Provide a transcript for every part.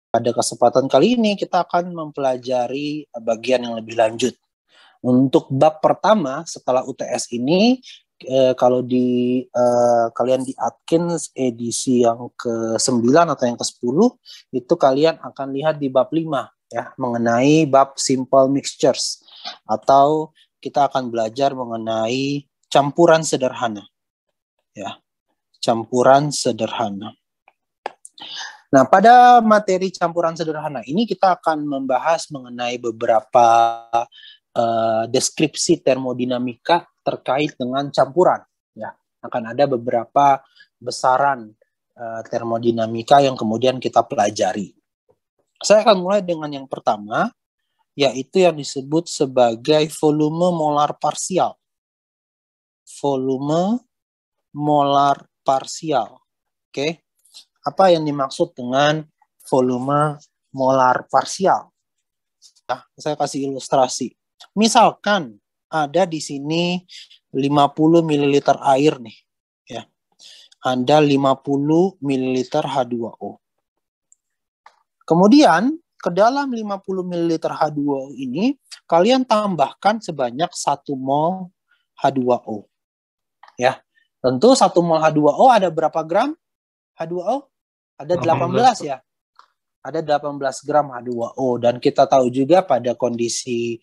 Pada kesempatan kali ini kita akan mempelajari bagian yang lebih lanjut. Untuk bab pertama setelah UTS ini, kalau di kalian di Atkins edisi yang ke-9 atau yang ke-10, itu kalian akan lihat di bab 5 ya, mengenai bab simple mixtures, atau kita akan belajar mengenai campuran sederhana. Ya, campuran sederhana. Nah, pada materi campuran sederhana ini kita akan membahas mengenai beberapa deskripsi termodinamika terkait dengan campuran. Ya, akan ada beberapa besaran termodinamika yang kemudian kita pelajari. Saya akan mulai dengan yang pertama, yaitu yang disebut sebagai volume molar parsial. Volume molar parsial. Oke. Apa yang dimaksud dengan volume molar parsial? Nah, saya kasih ilustrasi. Misalkan ada di sini 50 ml air nih, ya. Ada 50 ml H2O. Kemudian ke dalam 50 ml H2O ini kalian tambahkan sebanyak 1 mol H2O. Ya. Tentu 1 mol H2O ada berapa gram H2O? Ada 18 ya. Ada 18 gram H2O. Dan kita tahu juga pada kondisi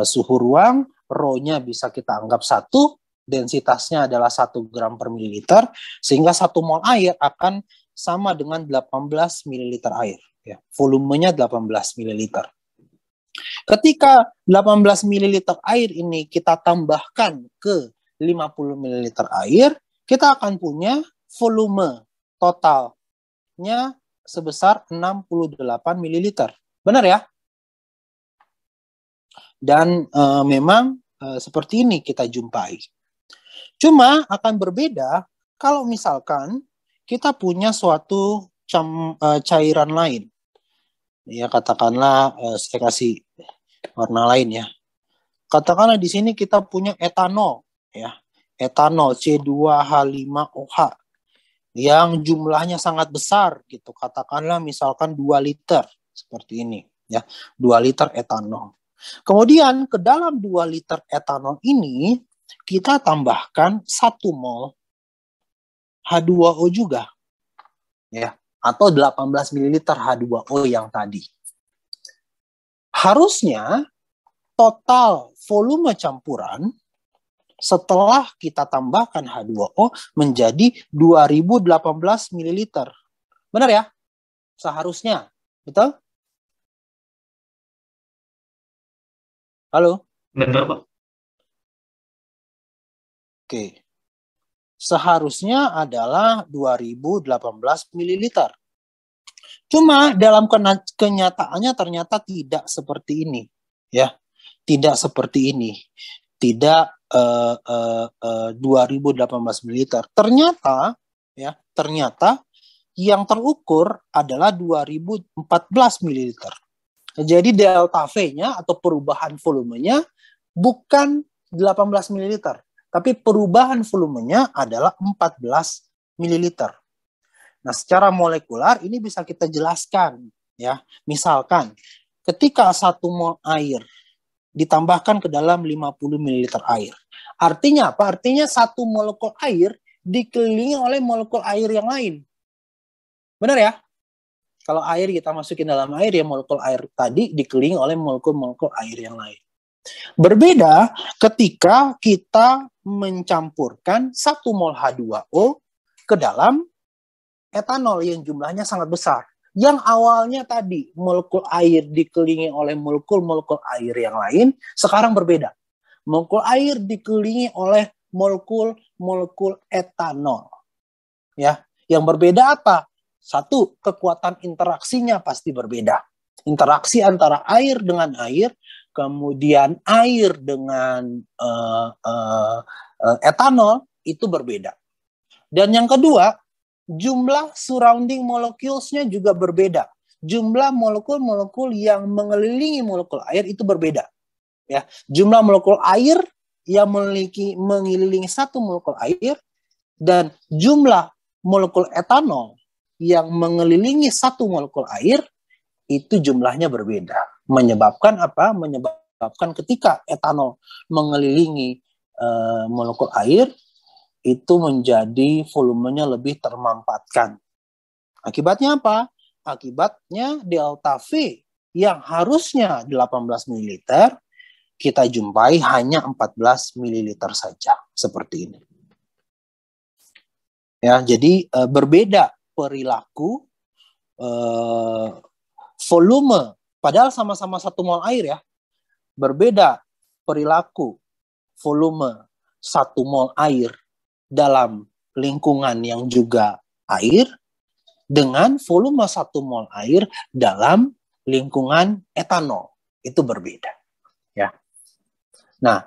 suhu ruang, Rho-nya bisa kita anggap 1, densitasnya adalah 1 gram per mililiter, sehingga 1 mol air akan sama dengan 18 mililiter air. Ya, volumenya 18 mililiter. Ketika 18 mililiter air ini kita tambahkan ke 50 mililiter air, kita akan punya volume totalnya sebesar 68 ml. Benar ya? Dan memang seperti ini kita jumpai. Cuma akan berbeda kalau misalkan kita punya suatu cairan lain. Ya, katakanlah saya kasih warna lain ya. Katakanlah di sini kita punya etanol ya. Etanol C2H5OH. yang jumlahnya sangat besar gitu. Katakanlah misalkan 2 liter seperti ini ya. 2 liter etanol. Kemudian ke dalam 2 liter etanol ini kita tambahkan 1 mol H2O juga. Ya, atau 18 ml H2O yang tadi. Harusnya total volume campuran setelah kita tambahkan H2O menjadi 2018 ml. Benar ya? Seharusnya. Betul? Halo? Benar, Pak. Oke. Seharusnya adalah 2018 ml. Cuma dalam kenyataannya ternyata tidak seperti ini. Ya. Tidak seperti ini. Tidak 2018 ml. Ternyata yang terukur adalah 2014 ml. Jadi delta V-nya atau perubahan volumenya bukan 18 ml, tapi perubahan volumenya adalah 14 ml. Nah, secara molekular ini bisa kita jelaskan ya. Misalkan ketika 1 mol air ditambahkan ke dalam 50 ml air. Artinya apa? Artinya 1 molekul air dikelilingi oleh molekul air yang lain. Benar ya? Kalau air kita masukin dalam air, ya molekul air tadi dikelilingi oleh molekul-molekul air yang lain. Berbeda ketika kita mencampurkan 1 mol H2O ke dalam etanol yang jumlahnya sangat besar. Yang awalnya tadi molekul air dikelilingi oleh molekul-molekul air yang lain, sekarang berbeda. Molekul air dikelilingi oleh molekul-molekul etanol. Ya, yang berbeda apa? Satu, kekuatan interaksinya pasti berbeda. Interaksi antara air dengan air, kemudian air dengan etanol itu berbeda. Dan yang kedua, jumlah surrounding molecules-nya juga berbeda. Jumlah molekul-molekul yang mengelilingi molekul air itu berbeda. Ya, jumlah molekul air yang mengelilingi 1 molekul air dan jumlah molekul etanol yang mengelilingi satu molekul air itu jumlahnya berbeda. Menyebabkan apa? Menyebabkan ketika etanol mengelilingi molekul air, itu menjadi volumenya lebih termampatkan. Akibatnya apa? Akibatnya delta V yang harusnya 18 ml, kita jumpai hanya 14 ml saja. Seperti ini. Ya, jadi berbeda perilaku volume, padahal sama-sama 1 mol air ya, berbeda perilaku volume 1 mol air dalam lingkungan yang juga air dengan volume 1 mol air dalam lingkungan etanol. Itu berbeda. Ya. Nah,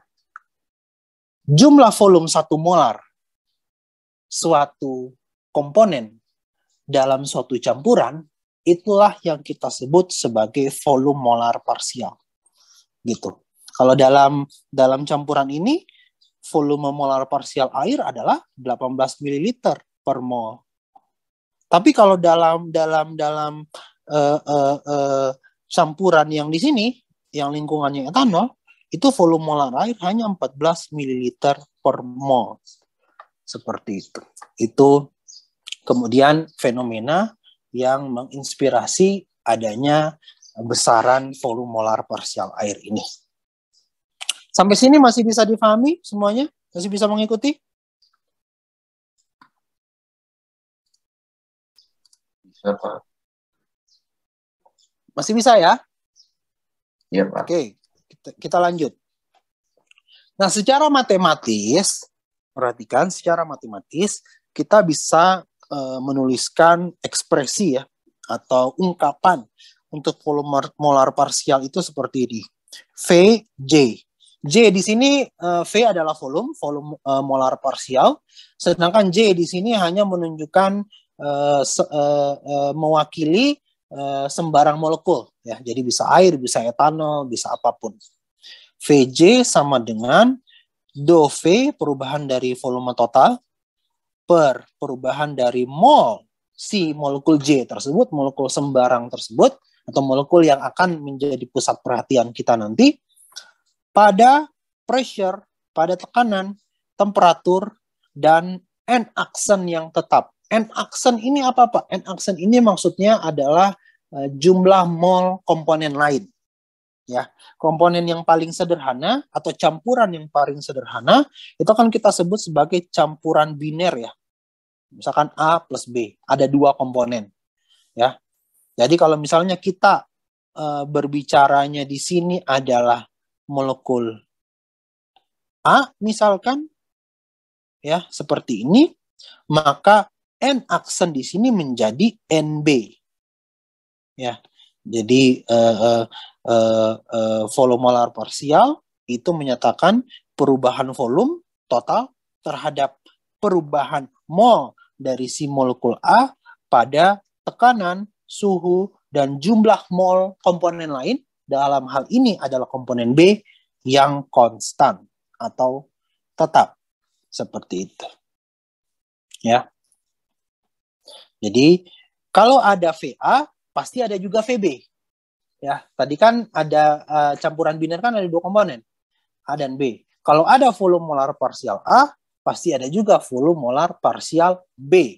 jumlah volume 1 molar suatu komponen dalam suatu campuran, itulah yang kita sebut sebagai volume molar parsial. Gitu. Kalau dalam campuran ini, volume molar parsial air adalah 18 ml per mol. Tapi kalau dalam campuran yang di sini, yang lingkungannya etanol, itu volume molar air hanya 14 ml per mol. Seperti itu. Itu kemudian fenomena yang menginspirasi adanya besaran volume molar parsial air ini. Sampai sini masih bisa difahami semuanya? Masih bisa mengikuti? Bisa, Pak. Masih bisa ya? Iya, Pak. Oke, kita lanjut. Nah, secara matematis, perhatikan, secara matematis kita bisa menuliskan ekspresi ya, atau ungkapan untuk volume molar parsial itu seperti ini. VJ. J di sini, V adalah volume molar parsial, sedangkan J di sini hanya menunjukkan mewakili sembarang molekul ya. Jadi bisa air, bisa etanol, bisa apapun. VJ sama dengan dou V perubahan dari volume total per perubahan dari mol si molekul J tersebut, molekul sembarang tersebut, atau molekul yang akan menjadi pusat perhatian kita nanti, pada pressure, pada tekanan, temperatur, dan N-aksen yang tetap. N-aksen ini apa, Pak? N-aksen ini maksudnya adalah jumlah mol komponen lain. Ya, komponen yang paling sederhana atau campuran yang paling sederhana itu kan kita sebut sebagai campuran biner ya. Misalkan A plus B, ada 2 komponen. Ya. Jadi kalau misalnya kita berbicaranya di sini adalah molekul A misalkan ya, seperti ini, maka N-aksen di sini menjadi NB. Ya. Jadi volume molar parsial itu menyatakan perubahan volume total terhadap perubahan mol dari si molekul A pada tekanan, suhu, dan jumlah mol komponen lain. Dalam hal ini adalah komponen B yang konstan atau tetap. Seperti itu. Ya. Jadi kalau ada VA, pasti ada juga VB. Ya, tadi kan ada campuran biner kan ada 2 komponen, A dan B. Kalau ada volume molar parsial A, pasti ada juga volume molar parsial B.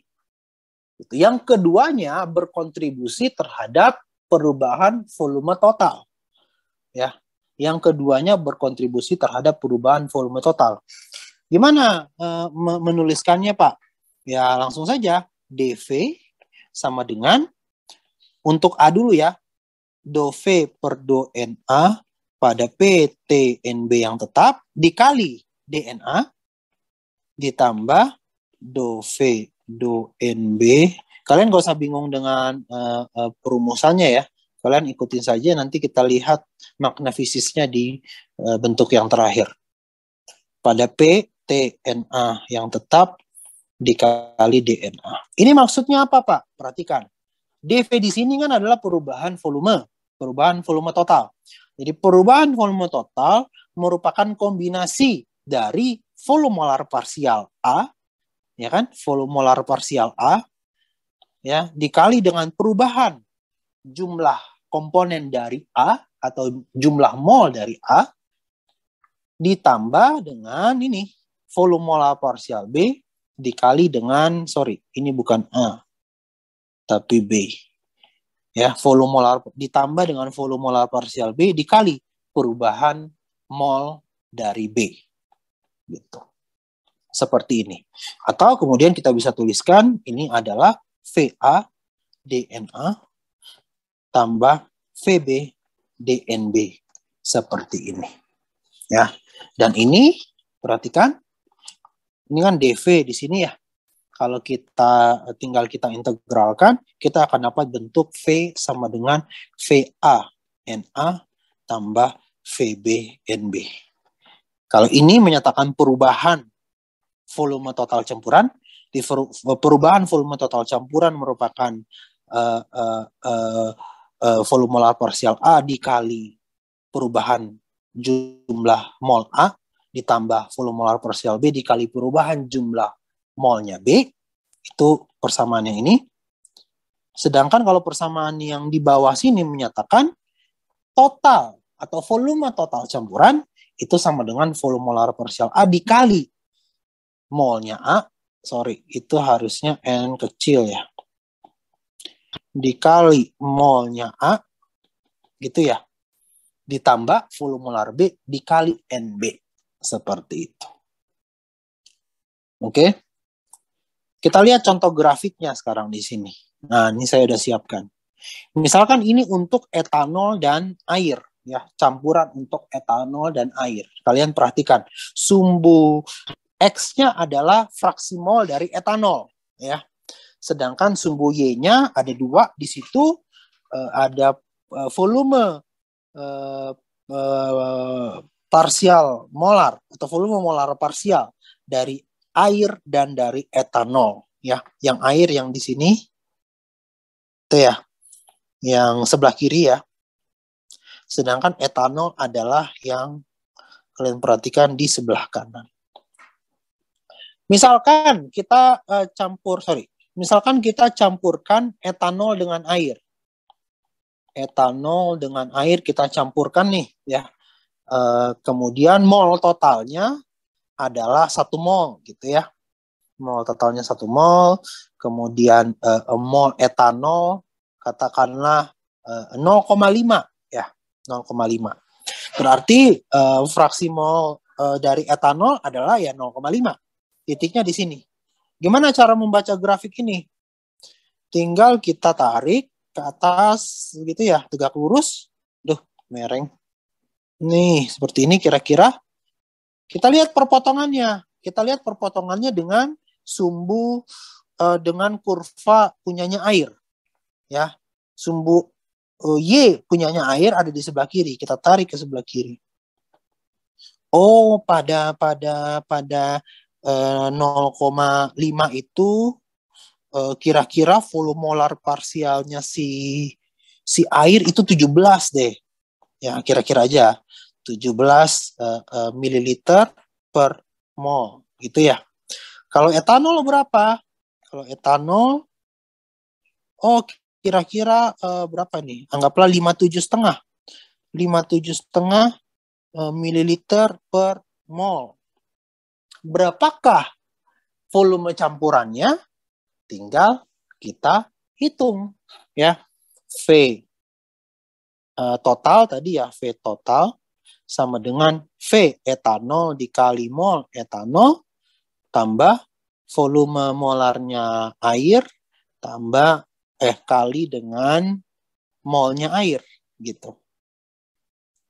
Yang keduanya berkontribusi terhadap perubahan volume total. Ya, yang keduanya berkontribusi terhadap perubahan volume total. Gimana menuliskannya, Pak? Ya, langsung saja. dV sama dengan, untuk A dulu ya, dou V per dou NA pada PTNB yang tetap dikali DNA ditambah dou V dou NB. Kalian gak usah bingung dengan perumusannya ya. Kalian ikutin saja, nanti kita lihat makna fisisnya di bentuk yang terakhir. Pada PTNA yang tetap dikali DNA. Ini maksudnya apa, Pak? Perhatikan. dV di sini kan adalah perubahan volume total. Jadi perubahan volume total merupakan kombinasi dari volume molar parsial A, ya kan? Volume molar parsial A ya dikali dengan perubahan jumlah komponen dari A atau jumlah mol dari A ditambah dengan ini volume molar parsial B dikali dengan ini bukan A tapi B. Ya, volume molar ditambah dengan volume molar parsial B dikali perubahan mol dari B. Gitu. Seperti ini. Atau kemudian kita bisa tuliskan ini adalah VA DNA tambah VB DNB seperti ini. Ya. Dan ini perhatikan ini kan DV di sini ya. Kalau kita tinggal kita integralkan, kita akan dapat bentuk V sama dengan VA NA tambah VB NB. Kalau ini menyatakan perubahan volume total campuran, di perubahan volume total campuran merupakan volume molar parsial A dikali perubahan jumlah mol A ditambah volume molar parsial B dikali perubahan jumlah molnya B, itu persamaan yang ini. Sedangkan kalau persamaan yang di bawah sini menyatakan total atau volume total campuran itu sama dengan volume molar parsial A dikali molnya A, itu harusnya N kecil ya, dikali molnya A, gitu ya, ditambah volume molar B dikali NB, seperti itu. Oke, kita lihat contoh grafiknya sekarang di sini. Nah, ini saya udah siapkan. Misalkan ini untuk etanol dan air, ya, campuran untuk etanol dan air. Kalian perhatikan, sumbu X-nya adalah fraksi mol dari etanol, ya. Sedangkan sumbu Y-nya ada 2 di situ, ada volume parsial molar atau volume molar parsial dari air dan dari etanol, ya. Yang air yang di sini itu ya, yang sebelah kiri ya. Sedangkan etanol adalah yang kalian perhatikan di sebelah kanan. Misalkan kita misalkan kita campurkan etanol dengan air. Etanol dengan air kita campurkan nih, ya. Kemudian mol totalnya adalah 1 mol, gitu ya. Mol totalnya 1 mol. Kemudian mol etanol katakanlah 0,5 ya, 0,5. Berarti fraksi mol dari etanol adalah ya 0,5. Titiknya di sini. Gimana cara membaca grafik ini? Tinggal kita tarik ke atas gitu ya, tegak lurus. Duh, mereng. Nih, seperti ini kira-kira. Kita lihat perpotongannya. Kita lihat perpotongannya dengan sumbu dengan kurva punyanya air. Ya. Sumbu Y punyanya air ada di sebelah kiri. Kita tarik ke sebelah kiri. Oh, pada 0,5 itu kira-kira volume molar parsialnya si air itu 17 deh. Ya, kira-kira aja 17 mililiter per mol gitu ya. Kalau etanol berapa? Kalau etanol kira-kira berapa nih? Anggaplah 57,5. 57,5 mililiter per mol. Berapakah volume campurannya? Tinggal kita hitung ya. V total tadi ya, V total sama dengan V etanol dikali mol etanol tambah volume molarnya air tambah kali dengan molnya air gitu.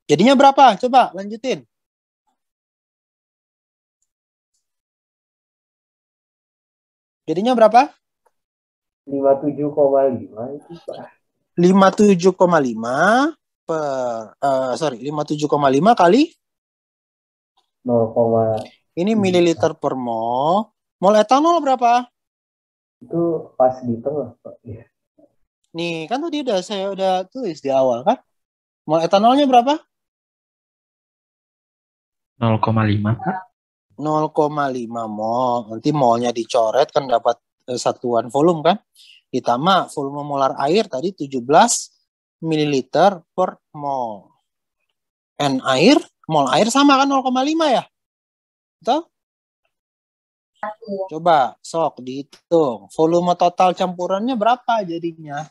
Jadinya berapa? Coba lanjutin. Jadinya berapa? 57,5 itu, Pak. 57,5 57,5 kali 0, ini mililiter per mol. Mol etanol berapa? itu pas di tengah, Pak. Ya. Nih, kan tadi saya udah tulis di awal kan? Mol etanolnya berapa? 0,5, Pak. 0,5 mol. Nanti molnya dicoret kan dapat satuan volume kan? ditambah volume molar air tadi 17 ml per mol. N air, mol air sama kan 0,5 ya? Betul? Coba sok dihitung. Volume total campurannya berapa jadinya?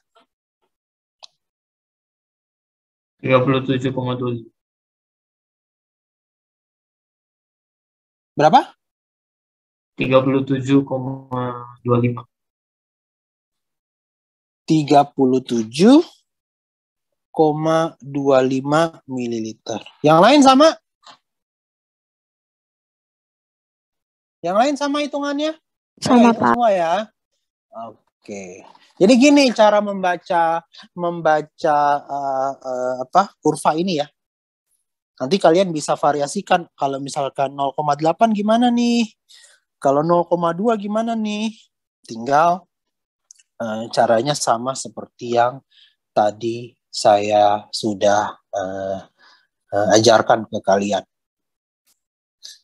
37,25. Berapa? 37,25. 37,25 mililiter. Yang lain sama? Yang lain sama hitungannya? Sama, Hitung Pak. semua ya. Oke. Jadi gini cara membaca kurva ini ya. Nanti kalian bisa variasikan. Kalau misalkan 0,8 gimana nih? Kalau 0,2 gimana nih? Tinggal caranya sama seperti yang tadi saya sudah ajarkan ke kalian.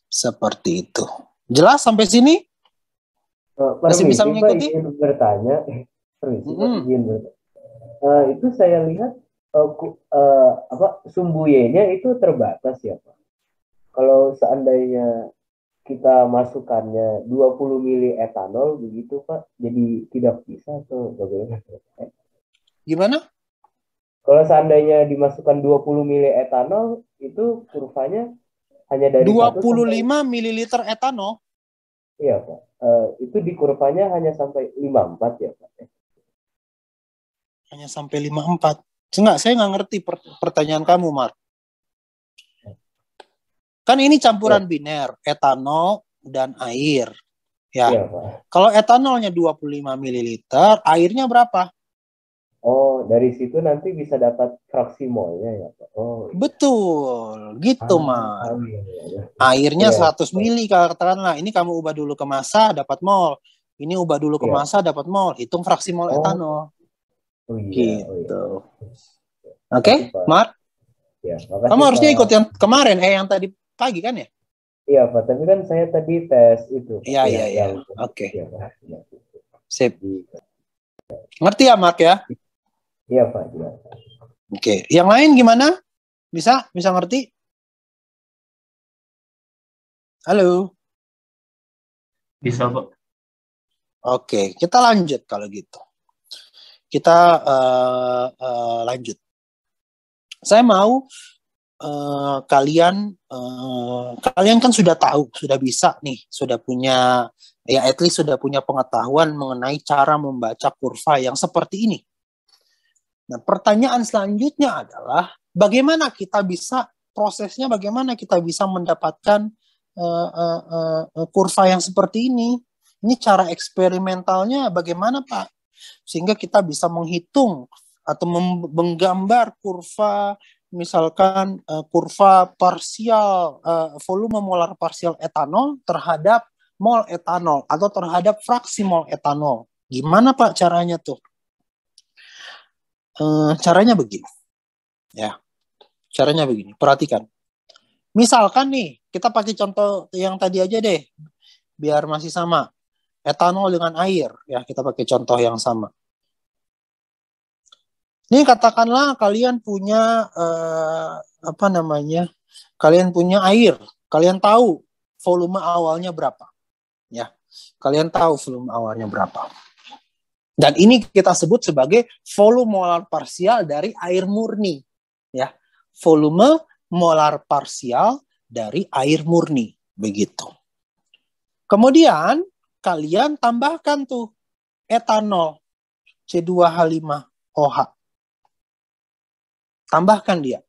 Seperti itu. Jelas sampai sini? Masih bisa mengikuti? Pak, izin bertanya. Permisi, Pak, izin bertanya. Itu saya lihat sumbu Y-nya itu terbatas ya, Pak. Kalau seandainya kita masukkannya 20 mili etanol begitu, Pak, jadi tidak bisa atau bagaimana? Gimana? Kalau seandainya dimasukkan 20 mili etanol, itu kurvanya hanya dari 1 25 sampai... mililiter etanol. Iya, Pak. Itu di kurvanya hanya sampai 54 ya, Pak. Hanya sampai 54. Enggak, saya nggak ngerti pertanyaan kamu, Mark. Kan ini campuran biner, etanol dan air. Ya. Iya, Pak. Kalau etanolnya 25 mililiter, airnya berapa? Oh, dari situ nanti bisa dapat fraksi molnya ya, Pak. Oh, iya. Betul, gitu, Mark. Iya. Airnya Iya. 100 mili katakanlah. Ini kamu ubah dulu ke massa dapat mol. Ini ubah dulu ke massa dapat mol. Hitung fraksi mol etanol. Oh iya. Gitu. Oke, Mark? Ya, makasih, Kamu harusnya Pak. ikut yang kemarin, yang tadi pagi kan ya? Iya, Pak. Tapi kan saya tadi tes itu. Iya. Oke. Iya, Pak. Sip. Ngerti ya, Mark ya? Iya, Pak. Iya. Oke. Yang lain gimana? Bisa ngerti? Halo? Bisa, Pak. Oke, kita lanjut kalau gitu. Kita lanjut. Saya mau kalian kan sudah tahu, sudah bisa nih, sudah punya ya at least sudah punya pengetahuan mengenai cara membaca kurva yang seperti ini. Nah, pertanyaan selanjutnya adalah bagaimana kita bisa mendapatkan kurva yang seperti ini? Ini cara eksperimentalnya bagaimana, Pak? Sehingga kita bisa menghitung atau menggambar kurva, misalkan kurva parsial volume molar parsial etanol terhadap mol etanol atau terhadap fraksi mol etanol. Gimana, Pak, caranya tuh? Caranya begini. Ya. Caranya begini. Perhatikan. Misalkan nih, kita pakai contoh yang tadi aja deh. Biar masih sama. Etanol dengan air, ya, kita pakai contoh yang sama. Ini katakanlah kalian punya kalian punya air, kalian tahu volume awalnya berapa, ya, kalian tahu volume awalnya berapa. Dan ini kita sebut sebagai volume molar parsial dari air murni, ya, volume molar parsial dari air murni, begitu. Kemudian kalian tambahkan tuh etanol C2H5OH. Tambahkan dia.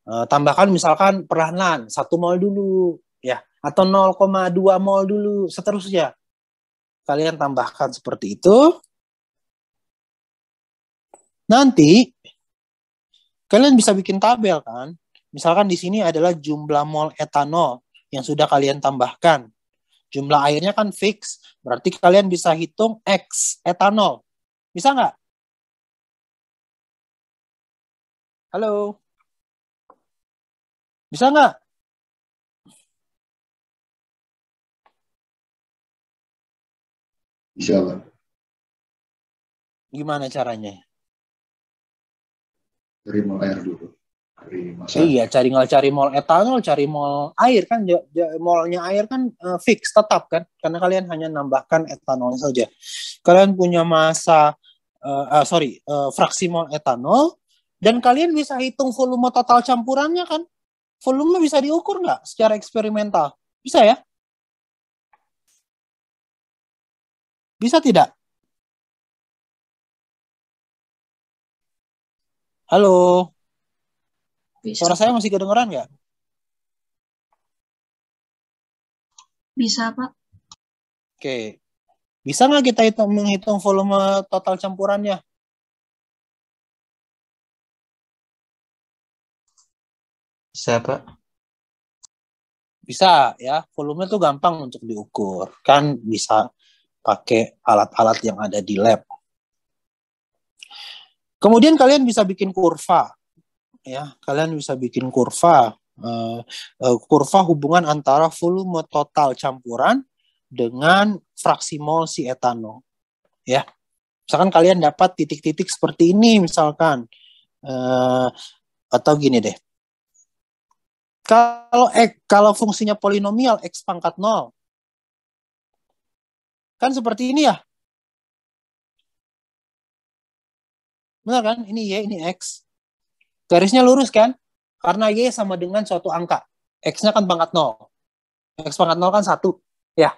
Tambahkan misalkan perlahan-lahan 1 mol dulu ya, atau 0,2 mol dulu, seterusnya. Kalian tambahkan seperti itu. Nanti kalian bisa bikin tabel kan. Misalkan di sini adalah jumlah mol etanol yang sudah kalian tambahkan. Jumlah airnya kan fix, berarti kalian bisa hitung X etanol. Bisa nggak? Halo? Bisa nggak? Bisa, Pak. Gimana caranya? Dari mol air dulu. Dari masa. Iya, cari mol etanol, cari mol air kan, molnya air kan fix tetap kan, karena kalian hanya nambahkan etanol saja. Kalian punya fraksi mol etanol, dan kalian bisa hitung volume total campurannya kan. Volume bisa diukur nggak secara eksperimental? Bisa ya? Bisa tidak? Halo, Bisa, suara saya masih kedengeran nggak? bisa Pak. Oke, bisa nggak kita menghitung volume total campurannya? Bisa, Pak. Bisa ya, volume itu gampang untuk diukur. Kan bisa pakai alat-alat yang ada di lab. Kemudian kalian bisa bikin kurva. Ya, kalian bisa bikin kurva. Kurva hubungan antara volume total campuran dengan fraksi mol si etanol. Ya, misalkan kalian dapat titik-titik seperti ini misalkan. Atau gini deh. Kalau fungsinya polinomial x pangkat 0, kan seperti ini ya. Benar kan? Ini y, ini x. Garisnya lurus kan? Karena y sama dengan suatu angka. X-nya kan pangkat 0. X pangkat 0 kan 1. Ya.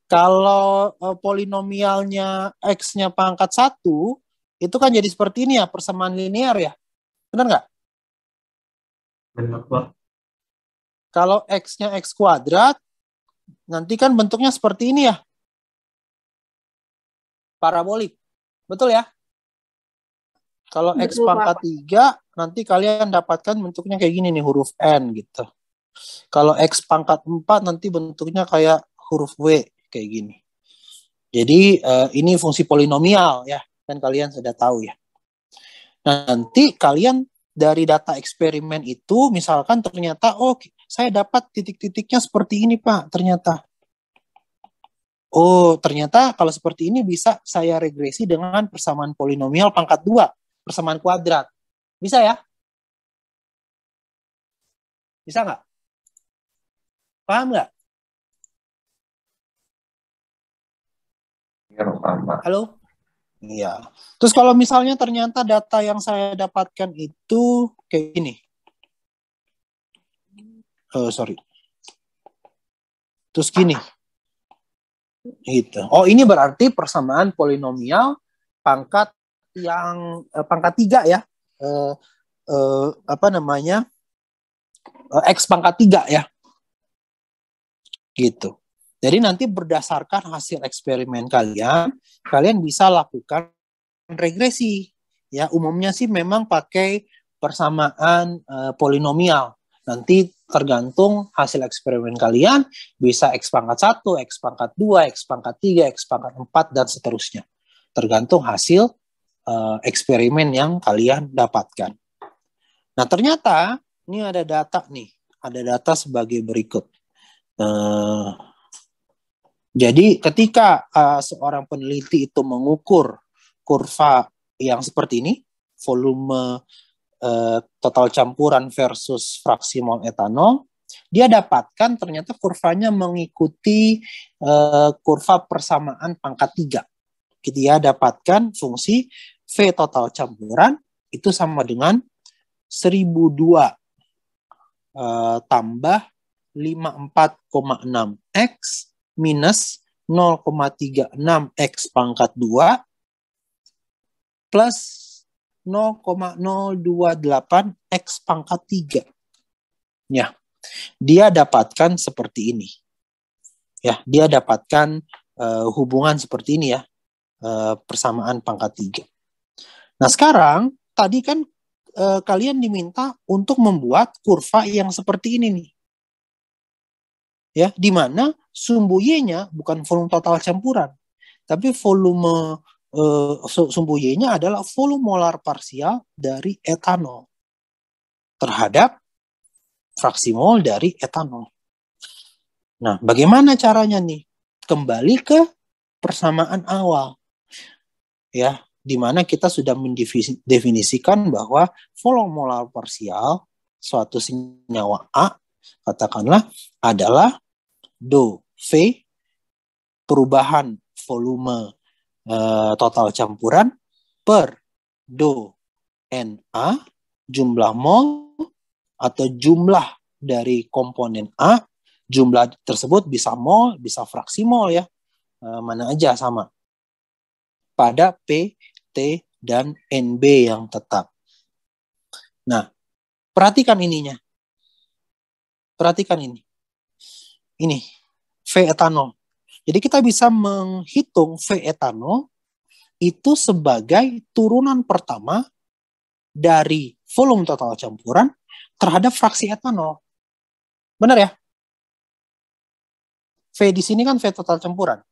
Kalau polinomialnya x-nya pangkat 1, itu kan jadi seperti ini ya, persamaan linear ya. Benar nggak? Benar, Pak. Kalau x-nya x kuadrat, nanti kan bentuknya seperti ini ya. Parabolik. Betul ya? Kalau x Betul, pangkat Pak. 3, nanti kalian dapatkan bentuknya kayak gini nih, huruf N gitu. Kalau x pangkat 4, nanti bentuknya kayak huruf W, kayak gini. Jadi ini fungsi polinomial ya, kan kalian sudah tahu ya. Nah, nanti kalian dari data eksperimen itu, misalkan ternyata, saya dapat titik-titiknya seperti ini Pak, ternyata. Oh, ternyata kalau seperti ini bisa saya regresi dengan persamaan polinomial pangkat 2. Persamaan kuadrat. Bisa ya? Bisa nggak? Paham nggak? Ya, paham, Pak. Halo? Iya. Terus kalau misalnya ternyata data yang saya dapatkan itu kayak gini. Sorry. Terus gini. Gitu. Oh, ini berarti persamaan polinomial pangkat yang pangkat 3 ya. X pangkat 3 ya. Gitu. Jadi nanti berdasarkan hasil eksperimen kalian bisa lakukan regresi. Ya, umumnya sih memang pakai persamaan polinomial. Nanti tergantung hasil eksperimen kalian, bisa X pangkat 1, X pangkat 2, X pangkat 3, X pangkat 4, dan seterusnya. Tergantung hasil eksperimen yang kalian dapatkan. Nah, ternyata ini ada data nih. Ada data sebagai berikut. Jadi ketika seorang peneliti itu mengukur kurva yang seperti ini, volume total campuran versus fraksi mol etanol, dia dapatkan ternyata kurvanya mengikuti kurva persamaan pangkat 3. Dia dapatkan fungsi V total campuran itu sama dengan 1002 tambah 54,6 X minus 0,36 X pangkat 2 plus 0,028 X pangkat 3. Ya, dia dapatkan seperti ini. Ya, dia dapatkan hubungan seperti ini ya, persamaan pangkat 3. Nah, sekarang tadi kan kalian diminta untuk membuat kurva yang seperti ini nih. Ya, di mana sumbu Y-nya bukan volume total campuran, tapi volume sumbu Y-nya adalah volume molar parsial dari etanol terhadap fraksi mol dari etanol. Nah, bagaimana caranya nih? Kembali ke persamaan awal. Ya, di mana kita sudah mendefinisikan bahwa volume molar parsial suatu senyawa A, katakanlah, adalah dou V perubahan volume total campuran per dou Na jumlah mol atau jumlah dari komponen A. Jumlah tersebut bisa mol, bisa fraksi mol ya, mana aja sama, pada P, T, dan NB yang tetap. Nah, perhatikan ininya. Perhatikan ini. Ini, V etanol. Jadi kita bisa menghitung V etanol itu sebagai turunan pertama dari volume total campuran terhadap fraksi etanol. Benar ya? V di sini kan V total campuran.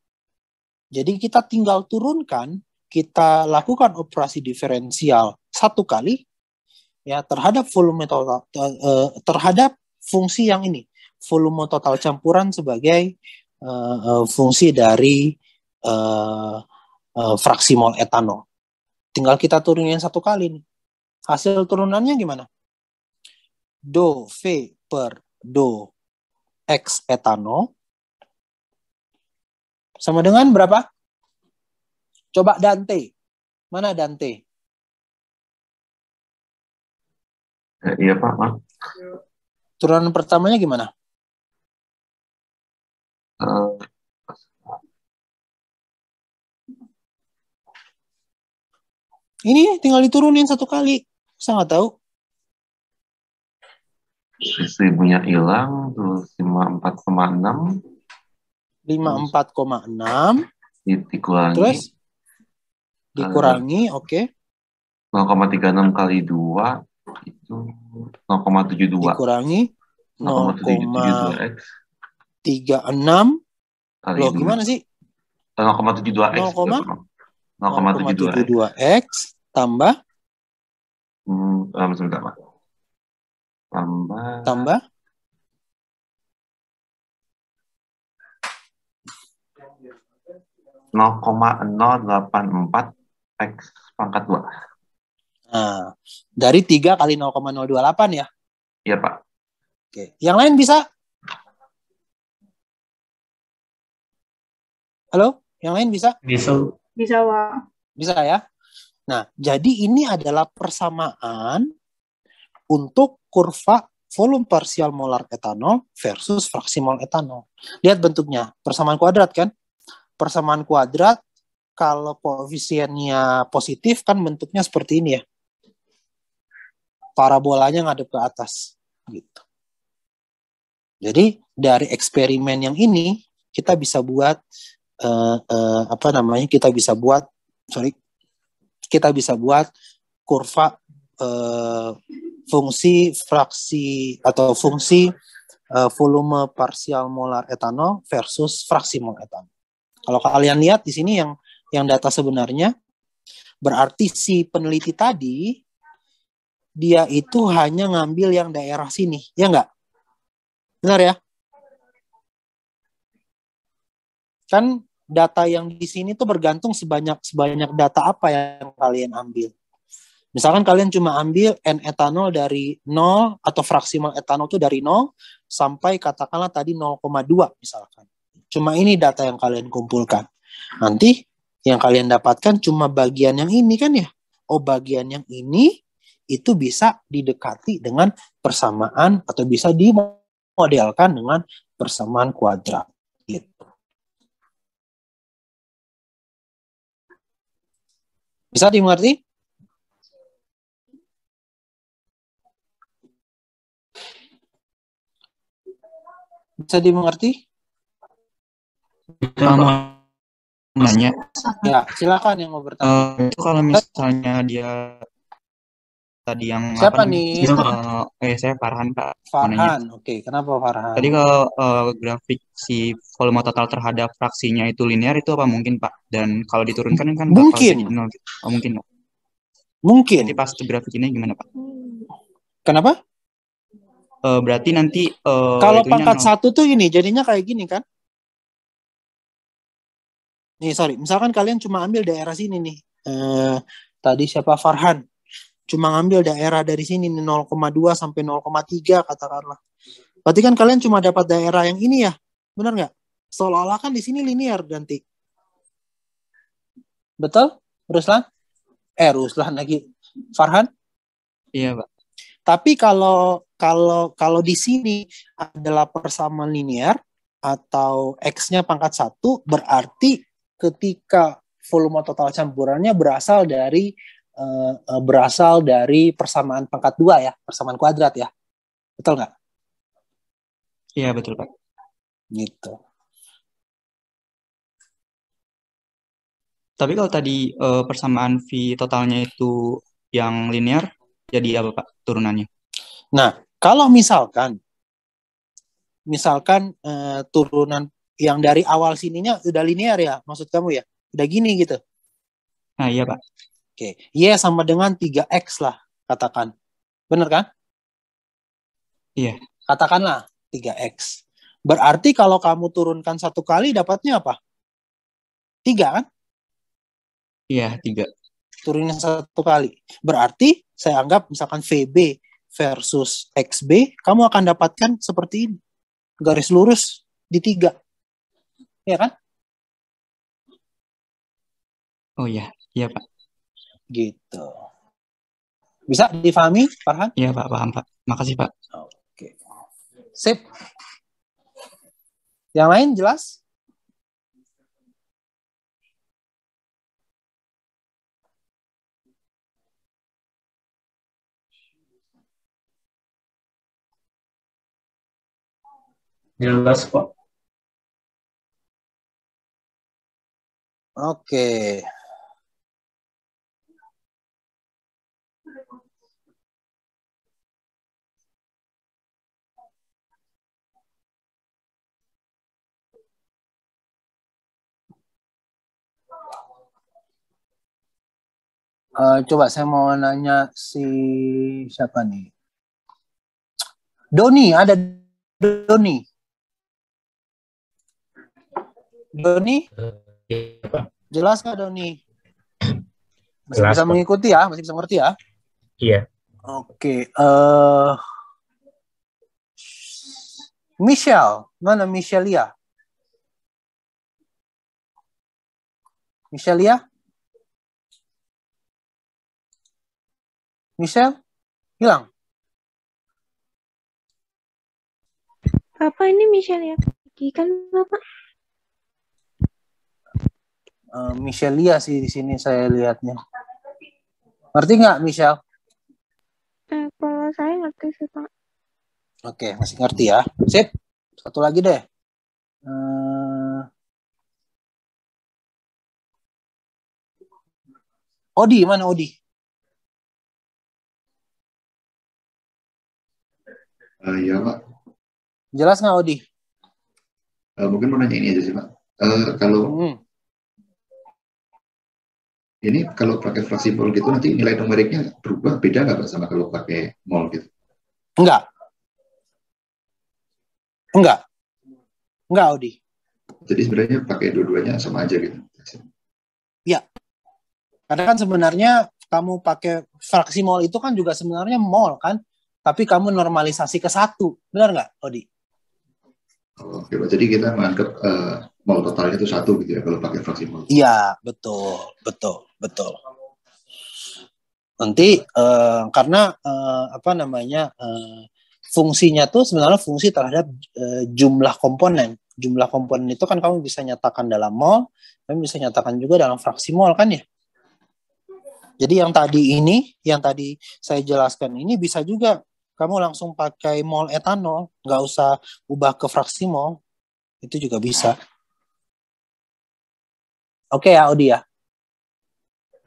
Jadi kita tinggal turunkan, kita lakukan operasi diferensial satu kali ya terhadap volume total, terhadap fungsi yang ini, volume total campuran sebagai fungsi dari fraksi mol etanol. Tinggal kita turunin satu kali nih. Hasil turunannya gimana? Dou V per dou X etanol sama dengan berapa? Coba Dante. Mana Dante? Iya Pak, Pak. Turunan pertamanya gimana? Ini tinggal diturunin satu kali. Saya nggak tahu. Seribunya hilang, terus 54,6 54,6 dikurangi. terus dikurangi, oke. 0,36 kali 2 itu 0,72. Dikurangi 0,772 X 0,36. kali Loh, 2. gimana sih? 0,72 X. 0,72 X tambah sebentar, Pak. Tambah 0,084 X pangkat 2. Nah, dari 3 kali 0,028 ya? Iya, Pak. Oke. Yang lain bisa? Halo? Yang lain bisa? Bisa. Bisa, Pak. Bisa ya? Nah, jadi ini adalah persamaan untuk kurva volume parsial molar etanol versus fraksi mol etanol. Lihat bentuknya, persamaan kuadrat kan? Persamaan kuadrat, kalau koefisiennya positif kan bentuknya seperti ini ya. Parabolanya ngadep ke atas. Gitu. Jadi dari eksperimen yang ini, kita bisa buat, kita bisa buat kurva fungsi fraksi atau fungsi volume parsial molar etanol versus fraksi mol etanol. Kalau kalian lihat di sini yang data sebenarnya, berarti si peneliti tadi dia itu hanya ngambil yang daerah sini, ya nggak? Benar ya? Kan data yang di sini tuh bergantung sebanyak data apa yang kalian ambil. Misalkan kalian cuma ambil N etanol dari 0 atau fraksi mol etanol itu dari 0 sampai katakanlah tadi 0,2 misalkan. Cuma ini data yang kalian kumpulkan. Nanti yang kalian dapatkan cuma bagian yang ini kan ya. Oh, bagian yang ini itu bisa didekati dengan persamaan atau bisa dimodelkan dengan persamaan kuadrat. Gitu. Bisa dimengerti? Bisa dimengerti? Kita mau nanya, Ya, silakan yang mau bertanya. itu kalau misalnya dia tadi yang Siapa apa nih? namanya? Saya Farhan, Pak. Mau nanya. Farhan. Oke, kenapa Farhan? Tadi kalau grafik si volume total terhadap fraksinya itu linear itu apa mungkin, Pak? Dan kalau diturunkan kan bakal Mungkin. jadi 0 gitu. Oh, mungkin, Pak. Mungkin. Jadi pas grafik ini gimana, Pak? Kenapa? Berarti nanti Kalau itunya pangkat 0. 1 tuh ini jadinya kayak gini kan? Nih, sorry. Misalkan kalian cuma ambil daerah sini nih. tadi siapa, Farhan, cuma ngambil daerah dari sini 0,2 sampai 0,3 katakanlah. Berarti kan kalian cuma dapat daerah yang ini ya, benar nggak? Seolah-olah kan di sini linear ganti. Betul, Ruslan? Ruslan lagi, Farhan? Iya, Pak. Tapi kalau di sini adalah persamaan linear atau X-nya pangkat 1, berarti ketika volume total campurannya berasal dari persamaan pangkat 2 ya, persamaan kuadrat ya. Betul nggak? Iya, betul, Pak. Gitu. Tapi kalau tadi persamaan V totalnya itu yang linear, jadi apa, Pak, turunannya? Nah, kalau misalkan turunan yang dari awal sininya udah linear ya, maksud kamu ya? Udah gini gitu. Nah, iya, Pak. Oke, Y sama dengan 3X lah, katakan. Bener kan? Iya. Katakanlah 3X. Berarti kalau kamu turunkan 1 kali dapatnya apa? 3 kan? Iya, 3. Turunin 1 kali. Berarti saya anggap misalkan VB versus XB, kamu akan dapatkan seperti ini. Garis lurus di 3. Ya kan? Oh iya, iya, Pak. Gitu. Bisa difahami, Farhan? Iya, Pak, paham, Pak. Makasih, Pak. Oke. Sip. Yang lain jelas? Jelas kok. Oke. Coba saya mau nanya si siapa nih? Doni, ada Doni. Doni? Jelas nggak Doni? Masih Jelas, bisa Pak. mengikuti ya? Masih bisa ngerti ya? Iya. Oke. Michelle, mana Michelia? Michelia? Michelle? Hilang? Apa ini Michelle ya? Kan Bapak? Michelia sih di sini saya lihatnya. Ngerti nggak Michelle? Kalau saya ngerti sih Pak. Oke, masih ngerti ya. Sip. Satu lagi deh. Odi, mana Odi? Iya Pak. Jelas nggak Odi? Mungkin mau nanya ini aja sih Pak. Kalau ini kalau pakai fraksi mol gitu nanti nilai numeriknya berubah, beda nggak Pak sama kalau pakai mol gitu? Enggak Odi. Jadi sebenarnya pakai dua-duanya sama aja gitu. Ya. Karena kan sebenarnya kamu pakai fraksi mol itu kan juga sebenarnya mol kan, tapi kamu normalisasi ke 1, benar nggak Odi? Oke Pak, jadi kita menganggap mol totalnya itu 1 gitu ya kalau pakai fraksi mol. Iya, betul. Nanti karena fungsinya tuh sebenarnya fungsi terhadap jumlah komponen. Jumlah komponen itu kan kamu bisa nyatakan dalam mol, kamu bisa nyatakan juga dalam fraksi mol kan ya. Jadi yang tadi saya jelaskan ini bisa juga kamu langsung pakai mol etanol, nggak usah ubah ke fraksi mol, itu juga bisa. Oke ya Odi ya.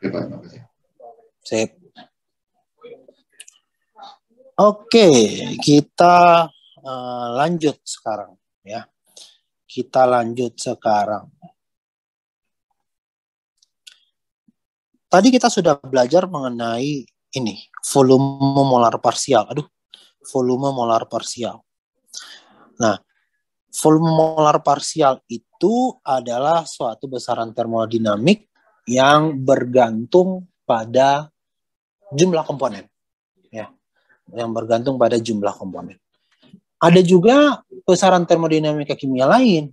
Oke Pak, makasih. Sip. Oke, kita lanjut sekarang ya. Kita lanjut sekarang. Tadi kita sudah belajar mengenai ini, volume molar parsial. Volume molar parsial. Nah, volume molar parsial itu adalah suatu besaran termodinamik yang bergantung pada jumlah komponen. Ya, yang bergantung pada jumlah komponen. Ada juga besaran termodinamika kimia lain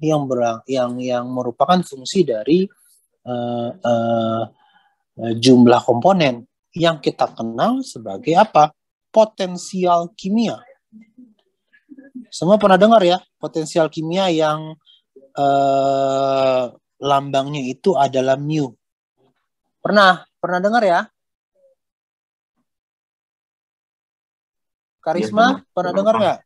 yang merupakan fungsi dari jumlah komponen yang kita kenal sebagai apa? Potensial kimia. Semua pernah dengar ya, potensial kimia yang lambangnya itu adalah mu. Pernah dengar ya? Karisma, pernah dengar nggak?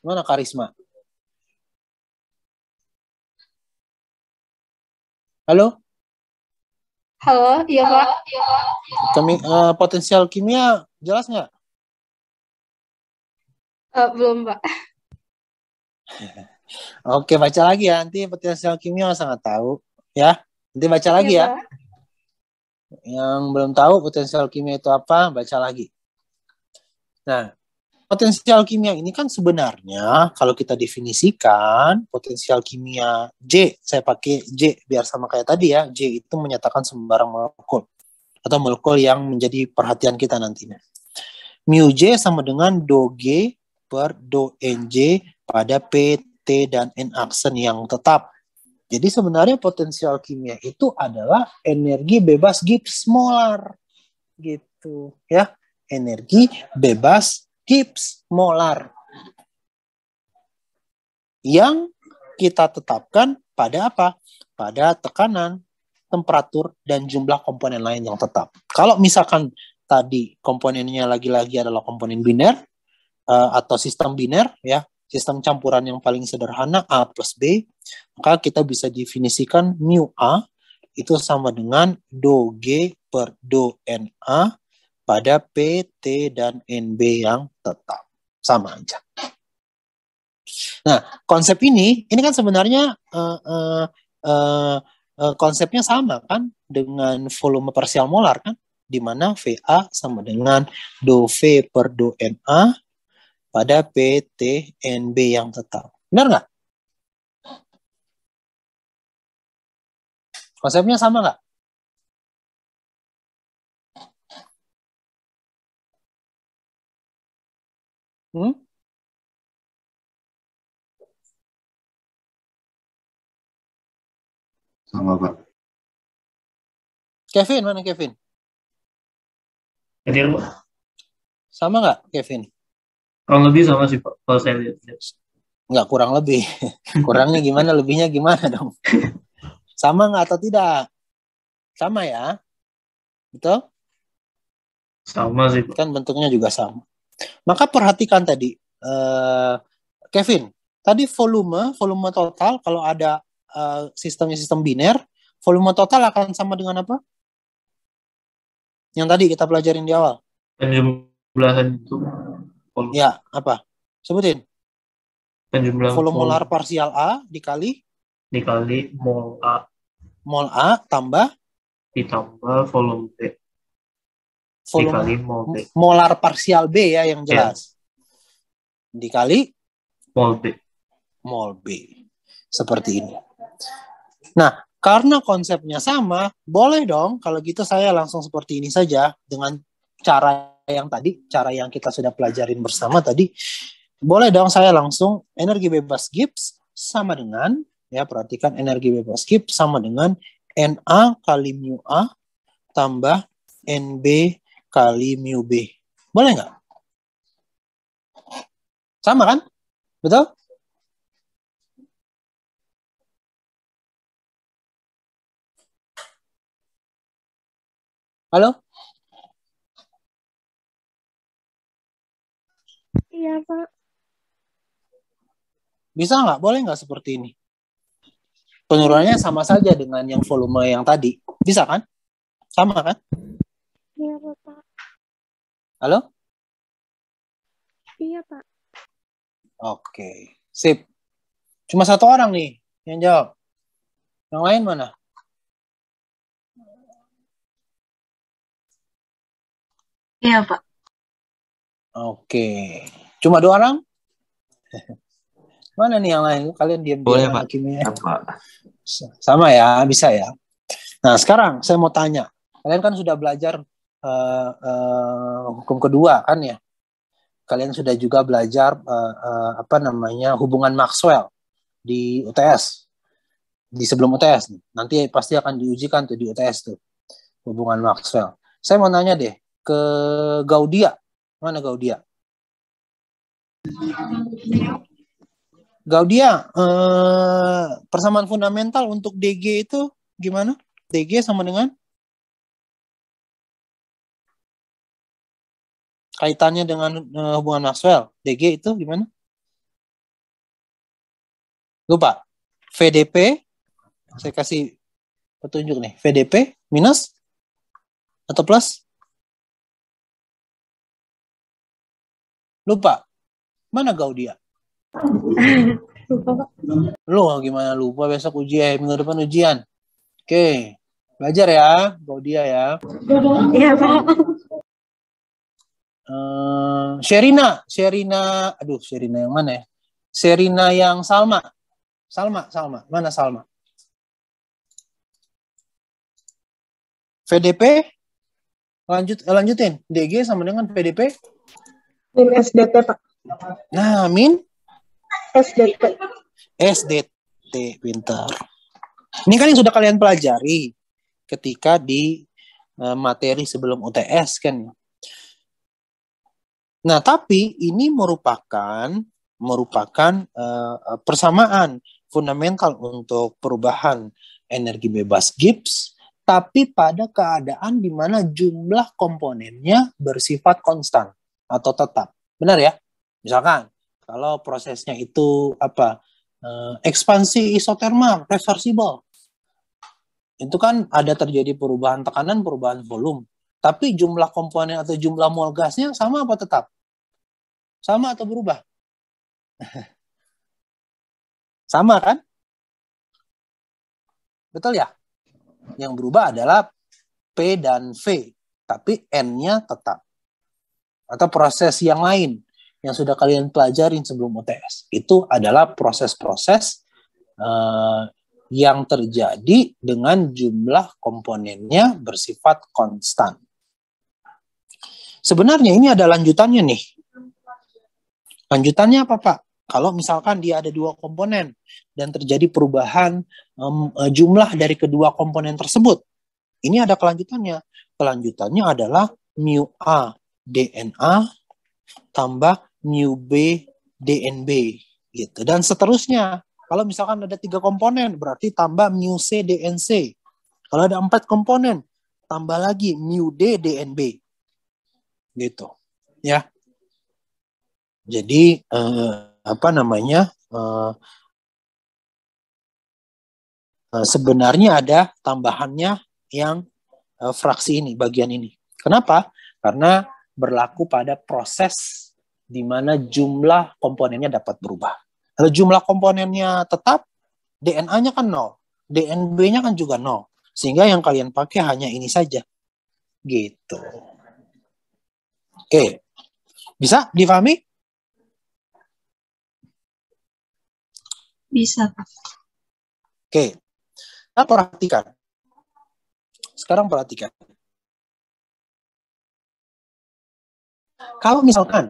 Mana Karisma? Halo? Halo, iya Pak. Potensial kimia jelas nggak? Belum Pak. Oke, baca lagi ya. Nanti potensial kimia sangat tahu. Ya, nanti baca lagi Iya, ya. Pak. Yang belum tahu potensial kimia itu apa, baca lagi. Nah, potensial kimia ini kan sebenarnya kalau kita definisikan potensial kimia J, saya pakai J biar sama kayak tadi ya. J itu menyatakan sembarang molekul atau molekul yang menjadi perhatian kita nantinya. Mu J sama dengan do G per do NJ pada P, T, dan N aksen yang tetap. Jadi sebenarnya potensial kimia itu adalah energi bebas Gibbs molar. Gitu ya. Energi bebas Gibbs molar. Yang kita tetapkan pada apa? Pada tekanan, temperatur, dan jumlah komponen lain yang tetap. Kalau misalkan tadi komponennya lagi-lagi adalah komponen biner atau sistem biner ya, sistem campuran yang paling sederhana A plus B, maka kita bisa definisikan mu A itu sama dengan do G per do NA pada P, T, dan NB yang tetap. Sama aja. Nah, konsep ini kan sebenarnya konsepnya sama kan dengan volume parsial molar kan, di mana VA sama dengan do V per do NA pada PT NB yang tetap. Benar nggak? Konsepnya sama nggak? Sama, Pak. Kevin, mana Kevin? Jadi Pak, Sama nggak Kevin? kurang lebih sama sih Pak, kalau saya lihat. Nggak, kurang lebih. Kurangnya gimana, lebihnya gimana dong? Sama nggak atau tidak? Sama ya? Betul? Sama sih Pak. Kan bentuknya juga sama. Maka perhatikan tadi, Kevin, tadi volume total kalau ada sistem biner, volume total akan sama dengan apa? Yang tadi kita pelajarin di awal. Penjumlahan itu. Ya, apa? Sebutin. Penjumlahan volume molar parsial A dikali mol A. Mol A tambah Ditambah volume B. Dikali mol B. Molar parsial B ya yang jelas. Ya. Dikali mol B. Seperti ini. Nah, karena konsepnya sama, boleh dong kalau gitu saya langsung seperti ini saja dengan cara yang tadi, cara yang kita sudah pelajarin bersama tadi. Boleh dong saya langsung energi bebas Gibbs sama dengan, ya perhatikan energi bebas Gibbs sama dengan Na kali mu A tambah Nb kali mu B. Boleh nggak? Sama kan? Betul? Halo? Iya, Pak. Bisa nggak? Boleh nggak seperti ini? Penurunannya sama saja dengan yang volume yang tadi. Bisa kan? Sama kan? Iya, Pak. Halo? Iya, Pak. Oke. Sip. Cuma satu orang nih yang jawab. Yang lain mana? Iya, Pak. Oke. Cuma 2 orang? Mana nih yang lain? Kalian Boleh, diam-diam Pak. hakimnya. Apa? Sama ya, bisa ya. Nah, sekarang saya mau tanya. Kalian kan sudah belajar hukum kedua kan ya? Kalian sudah juga belajar hubungan Maxwell di UTS. Di sebelum UTS. Nanti pasti akan diujikan tuh di UTS tuh. Hubungan Maxwell. Saya mau nanya deh ke Gaudia. Mana Gaudia? Gaudia, persamaan fundamental untuk DG itu gimana? DG sama dengan? Kaitannya dengan hubungan Maxwell. DG itu gimana? Lupa. VDP, saya kasih petunjuk nih. VDP minus atau plus? Lupa. Mana Gaudia? Lupa, Pak. Lo gimana lupa, besok ujian, minggu depan ujian. Oke. Belajar ya, Gaudia ya. Iya, Pak. Sherina, aduh Sherina yang mana ya? Sherina yang Salma. Mana Salma? VDP, lanjutin. DG sama dengan VDP. Min SDT, Pak. Nah, min SDT. SDT, pintar. Ini kan yang sudah kalian pelajari ketika di materi sebelum UTS kan. Nah, tapi ini merupakan persamaan fundamental untuk perubahan energi bebas Gibbs, tapi pada keadaan di mana jumlah komponennya bersifat konstan atau tetap. Benar ya? Misalkan kalau prosesnya itu ekspansi isotermal reversible, itu kan ada terjadi perubahan tekanan, perubahan volume, tapi jumlah komponen atau jumlah mol gasnya sama apa tetap? Sama atau berubah? Sama kan? Betul ya? Yang berubah adalah P dan V, tapi N-nya tetap. Atau proses yang lain yang sudah kalian pelajarin sebelum UTS. Itu adalah proses-proses yang terjadi dengan jumlah komponennya bersifat konstan. Sebenarnya ini ada lanjutannya nih. Lanjutannya apa, Pak? Kalau misalkan dia ada dua komponen dan terjadi perubahan jumlah dari kedua komponen tersebut, ini ada kelanjutannya. Kelanjutannya adalah mu A DNA tambah mu B DNB gitu, dan seterusnya. Kalau misalkan ada 3 komponen berarti tambah mu C DNC. Kalau ada 4 komponen tambah lagi mu D DNB gitu ya. Jadi sebenarnya ada tambahannya yang fraksi ini, bagian ini. Kenapa? Karena berlaku pada proses di mana jumlah komponennya dapat berubah. Kalau jumlah komponennya tetap, DNA-nya kan 0, DNB-nya kan juga 0. Sehingga yang kalian pakai hanya ini saja. Gitu. Oke. Bisa difahami? Bisa, Pak. Oke. Nah, perhatikan. Sekarang perhatikan. Kalau misalkan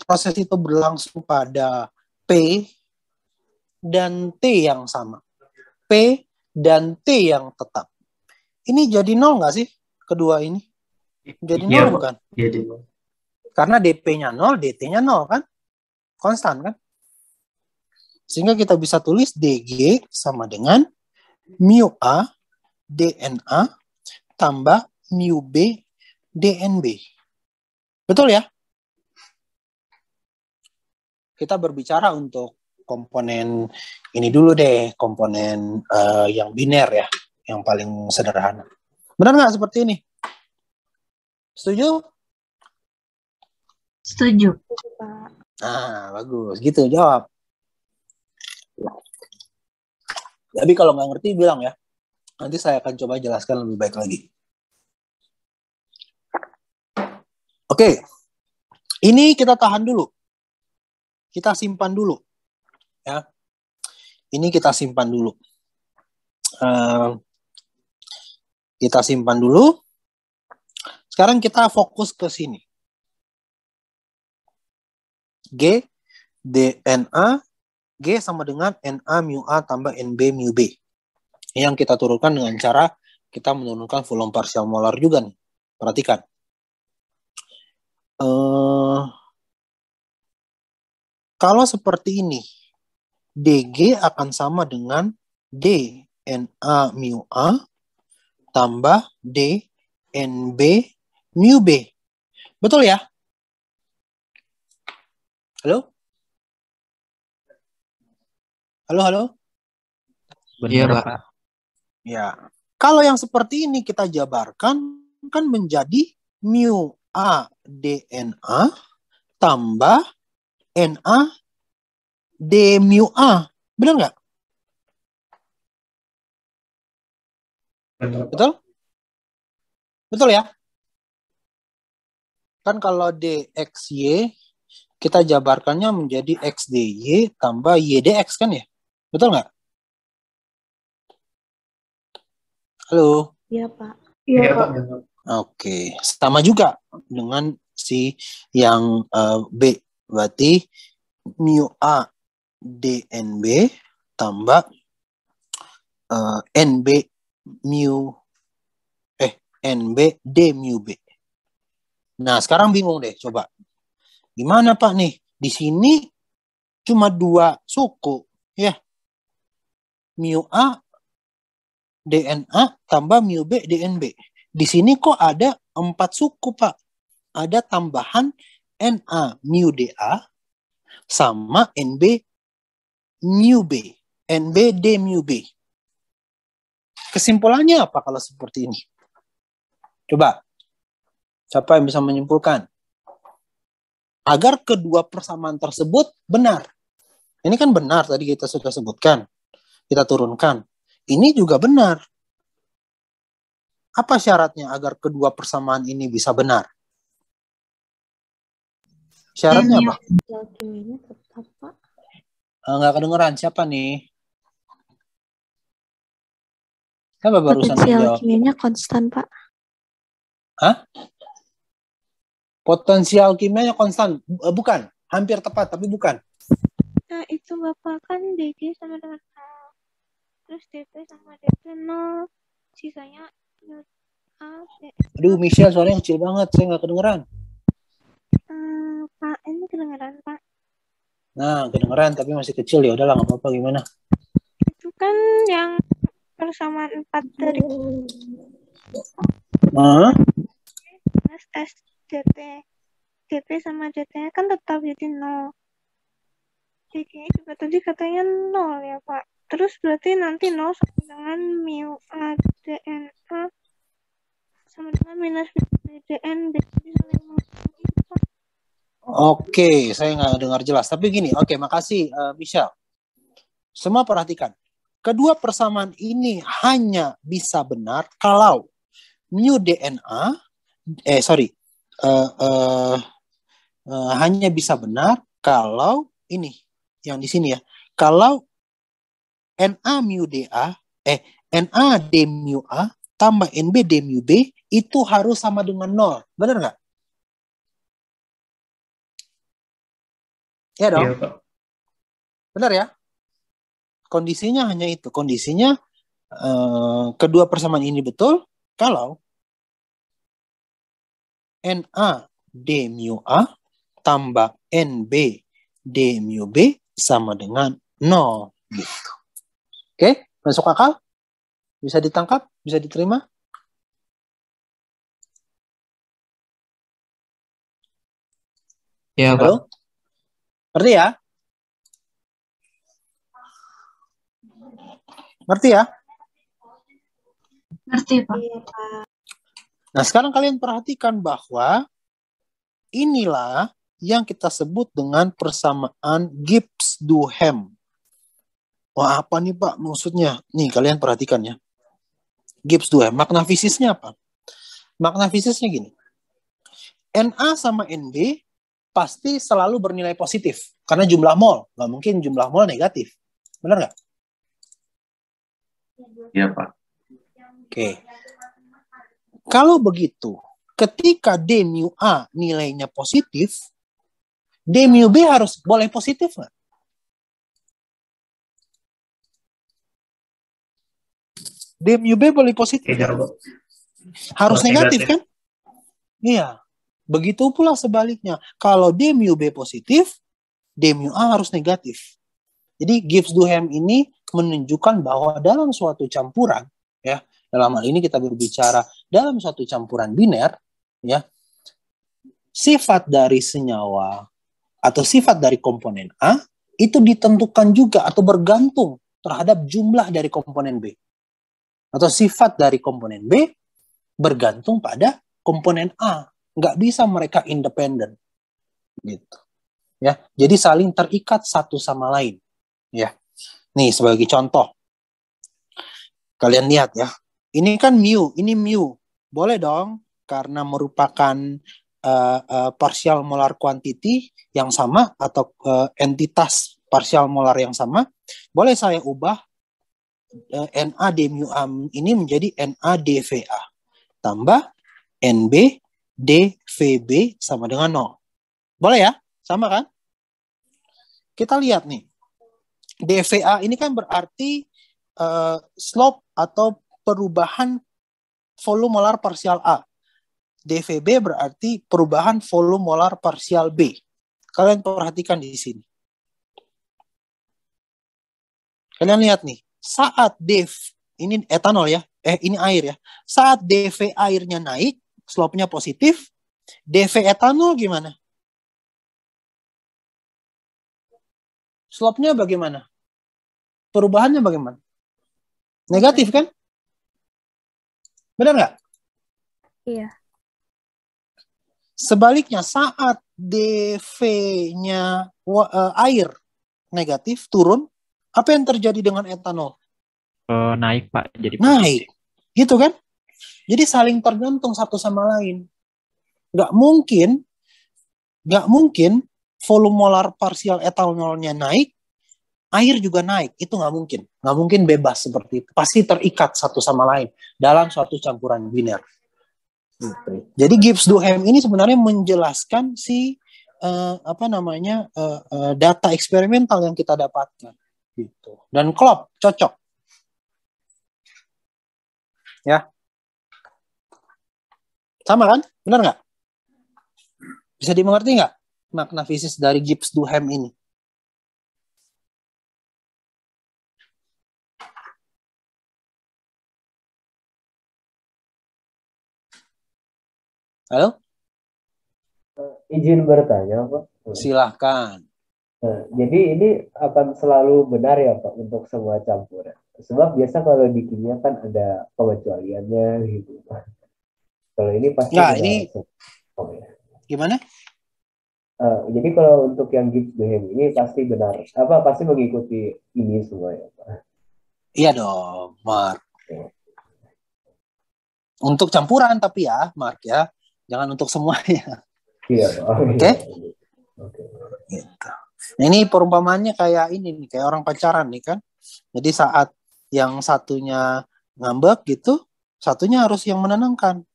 proses itu berlangsung pada P dan T yang sama. P dan T yang tetap. Ini jadi 0 nggak sih? Kedua ini? Jadi 0 bukan? Jadi 0. Karena DP-nya 0, DT-nya 0 kan? Konstan kan? Sehingga kita bisa tulis DG sama dengan mu A DNA tambah mu B DNB. Betul ya? Kita berbicara untuk komponen ini dulu deh, komponen yang biner ya, yang paling sederhana. Benar nggak seperti ini? Setuju? Setuju. Nah, bagus. Gitu, jawab. Tapi kalau nggak ngerti, bilang ya. Nanti saya akan coba jelaskan lebih baik lagi. Oke. Ini kita tahan dulu. Kita simpan dulu. Ya. Ini kita simpan dulu. Kita simpan dulu. Sekarang kita fokus ke sini. G, DNA, G sama dengan Na mu A tambah Nb mu B. Yang kita turunkan dengan cara kita menurunkan volume parsial molar juga nih. Perhatikan. Kalau seperti ini, Dg akan sama dengan DNA mu A tambah Dnb mu B. Betul ya? Halo? Halo? Iya, Benar, Pak. Pak. Ya. Kalau yang seperti ini kita jabarkan kan menjadi mu A DNA tambah Na D mu A. Benar nggak? Benar, Pak. Betul? Betul ya? Kan kalau DXY kita jabarkannya menjadi XDY tambah YDX kan ya? Betul nggak? Halo? Iya, Pak. Iya, Iya, Pak. Pak. Benar. Oke. Sama juga dengan si yang B. Berarti mu A DNB tambah NB mu NB D mu B. Nah, sekarang bingung deh, coba. Gimana Pak nih? Di sini cuma 2 suku, ya. Mu A DNA tambah mu B DNB. Di sini kok ada 4 suku, Pak. Ada tambahan Na mu DA sama NB mu B. NB D mu B. Kesimpulannya apa kalau seperti ini? Coba. Siapa yang bisa menyimpulkan? Agar kedua persamaan tersebut benar. Ini kan benar tadi kita sudah sebutkan. Kita turunkan. Ini juga benar. Apa syaratnya agar kedua persamaan ini bisa benar? Syaratnya apa? Potensial kimianya tetap, Pak. Nggak kedengeran. Siapa nih? Siapa barusan Potensial menjawab? kimianya konstan, Pak. Hah? Potensial kimianya konstan. Bukan. Hampir tepat, tapi bukan. Nah, itu Bapak kan DG sama dengan 0. Terus DP sama DP 0. Sisanya A, D. Aduh, Michelle, suaranya kecil banget. Saya nggak kedengeran. Pak, ini kedengeran, Pak. Nah, kedengeran tapi masih kecil. Ya udahlah, nggak apa-apa. Gimana? Itu kan yang persamaan 4 dari plus S DP. DP sama DT kan tetap jadi 0. DG juga tadi katanya 0 ya, Pak. Terus berarti nanti 0 sama dengan mu A DNA sama dengan minus DN jadi saling gitu, Pak. Oke, saya nggak dengar jelas. Tapi gini, oke, makasih Michelle. Semua perhatikan. Kedua persamaan ini hanya bisa benar kalau mu DNA, hanya bisa benar kalau ini, yang di sini ya. Kalau Na mu DA, Na D mu A tambah NB D mu B itu harus sama dengan 0. Benar nggak? Ya dong. Iya, Pak. Benar ya? Kondisinya hanya itu. Kondisinya kedua persamaan ini betul kalau Na D mu A tambah NB D mu B sama dengan 0. Gitu. Oke? Masuk akal? Bisa ditangkap? Bisa diterima? Ya, Pak. Halo? Ngerti ya? Ngerti ya? Ngerti, Pak. Iya, Pak. Nah, sekarang kalian perhatikan bahwa inilah yang kita sebut dengan persamaan Gibbs-Duhem. Wah, apa nih Pak maksudnya? Nih, kalian perhatikan ya. Gibbs-Duhem. Makna fisisnya apa? Makna fisisnya gini. Na sama NB pasti selalu bernilai positif. Karena jumlah mol, nggak mungkin jumlah mol negatif. Benar nggak? Iya, Pak. Oke. Kalau begitu, ketika D mu A nilainya positif, D mu B harus boleh positif nggak? D mu B boleh positif Tidak, nggak? Pak. Harus Oh, negatif negatif. kan? Iya. Begitu pula sebaliknya. Kalau D mu B positif, D mu A harus negatif. Jadi Gibbs Duhem ini menunjukkan bahwa dalam suatu campuran, ya, dalam hal ini kita berbicara dalam suatu campuran biner, ya, sifat dari senyawa atau sifat dari komponen A itu ditentukan juga atau bergantung terhadap jumlah dari komponen B. Atau sifat dari komponen B bergantung pada komponen A. Nggak bisa mereka independen. Gitu. Ya, jadi saling terikat satu sama lain. Ya. Nih sebagai contoh. Kalian lihat ya. Ini kan mu, ini mu. Boleh dong karena merupakan partial molar quantity yang sama atau entitas partial molar yang sama, boleh saya ubah Na d mu A ini menjadi Na dVA tambah Nb dVb sama dengan 0. Boleh ya? Sama kan? Kita lihat nih. dVA ini kan berarti slope atau perubahan volume molar parsial A. dVb berarti perubahan volume molar parsial B. Kalian perhatikan di sini. Kalian lihat nih, saat dV, ini etanol ya, ini air ya. Saat dV airnya naik, slope-nya positif, dV etanol gimana? Slope-nya bagaimana? Perubahannya bagaimana? Negatif kan? Benar nggak? Iya. Sebaliknya saat dV-nya air negatif turun, apa yang terjadi dengan etanol? Naik Pak, jadi Naik, positif. gitu kan? Jadi saling tergantung satu sama lain. Nggak mungkin volume molar parsial etanolnya naik, air juga naik. Itu nggak mungkin bebas seperti itu. Pasti terikat satu sama lain dalam suatu campuran biner. Gitu. Jadi Gibbs Duhem ini sebenarnya menjelaskan si data eksperimental yang kita dapatkan. Gitu. Dan klop, cocok. Ya. Sama kan? Benar nggak? Bisa dimengerti nggak makna fisis dari Gibbs Duhem ini? Halo? Izin bertanya, Pak. Silahkan. Jadi ini akan selalu benar ya, Pak, untuk semua campuran. Sebab biasa kalau di kimia kan ada pengecualiannya gitu. Kalau ini pasti Nggak, benar. ini Oh, ya. gimana? Jadi kalau untuk yang Gibbs Duhem ini pasti benar. Pasti mengikuti ini semua ya, Pak. Iya dong, Mark. Untuk campuran tapi ya, Mark ya. Jangan untuk semuanya. Iya, Pak. Oke? Oke. Gitu. Nah, ini perumpamaannya kayak ini nih, kayak orang pacaran nih kan. Jadi saat yang satunya ngambek gitu, satunya harus yang menenangkan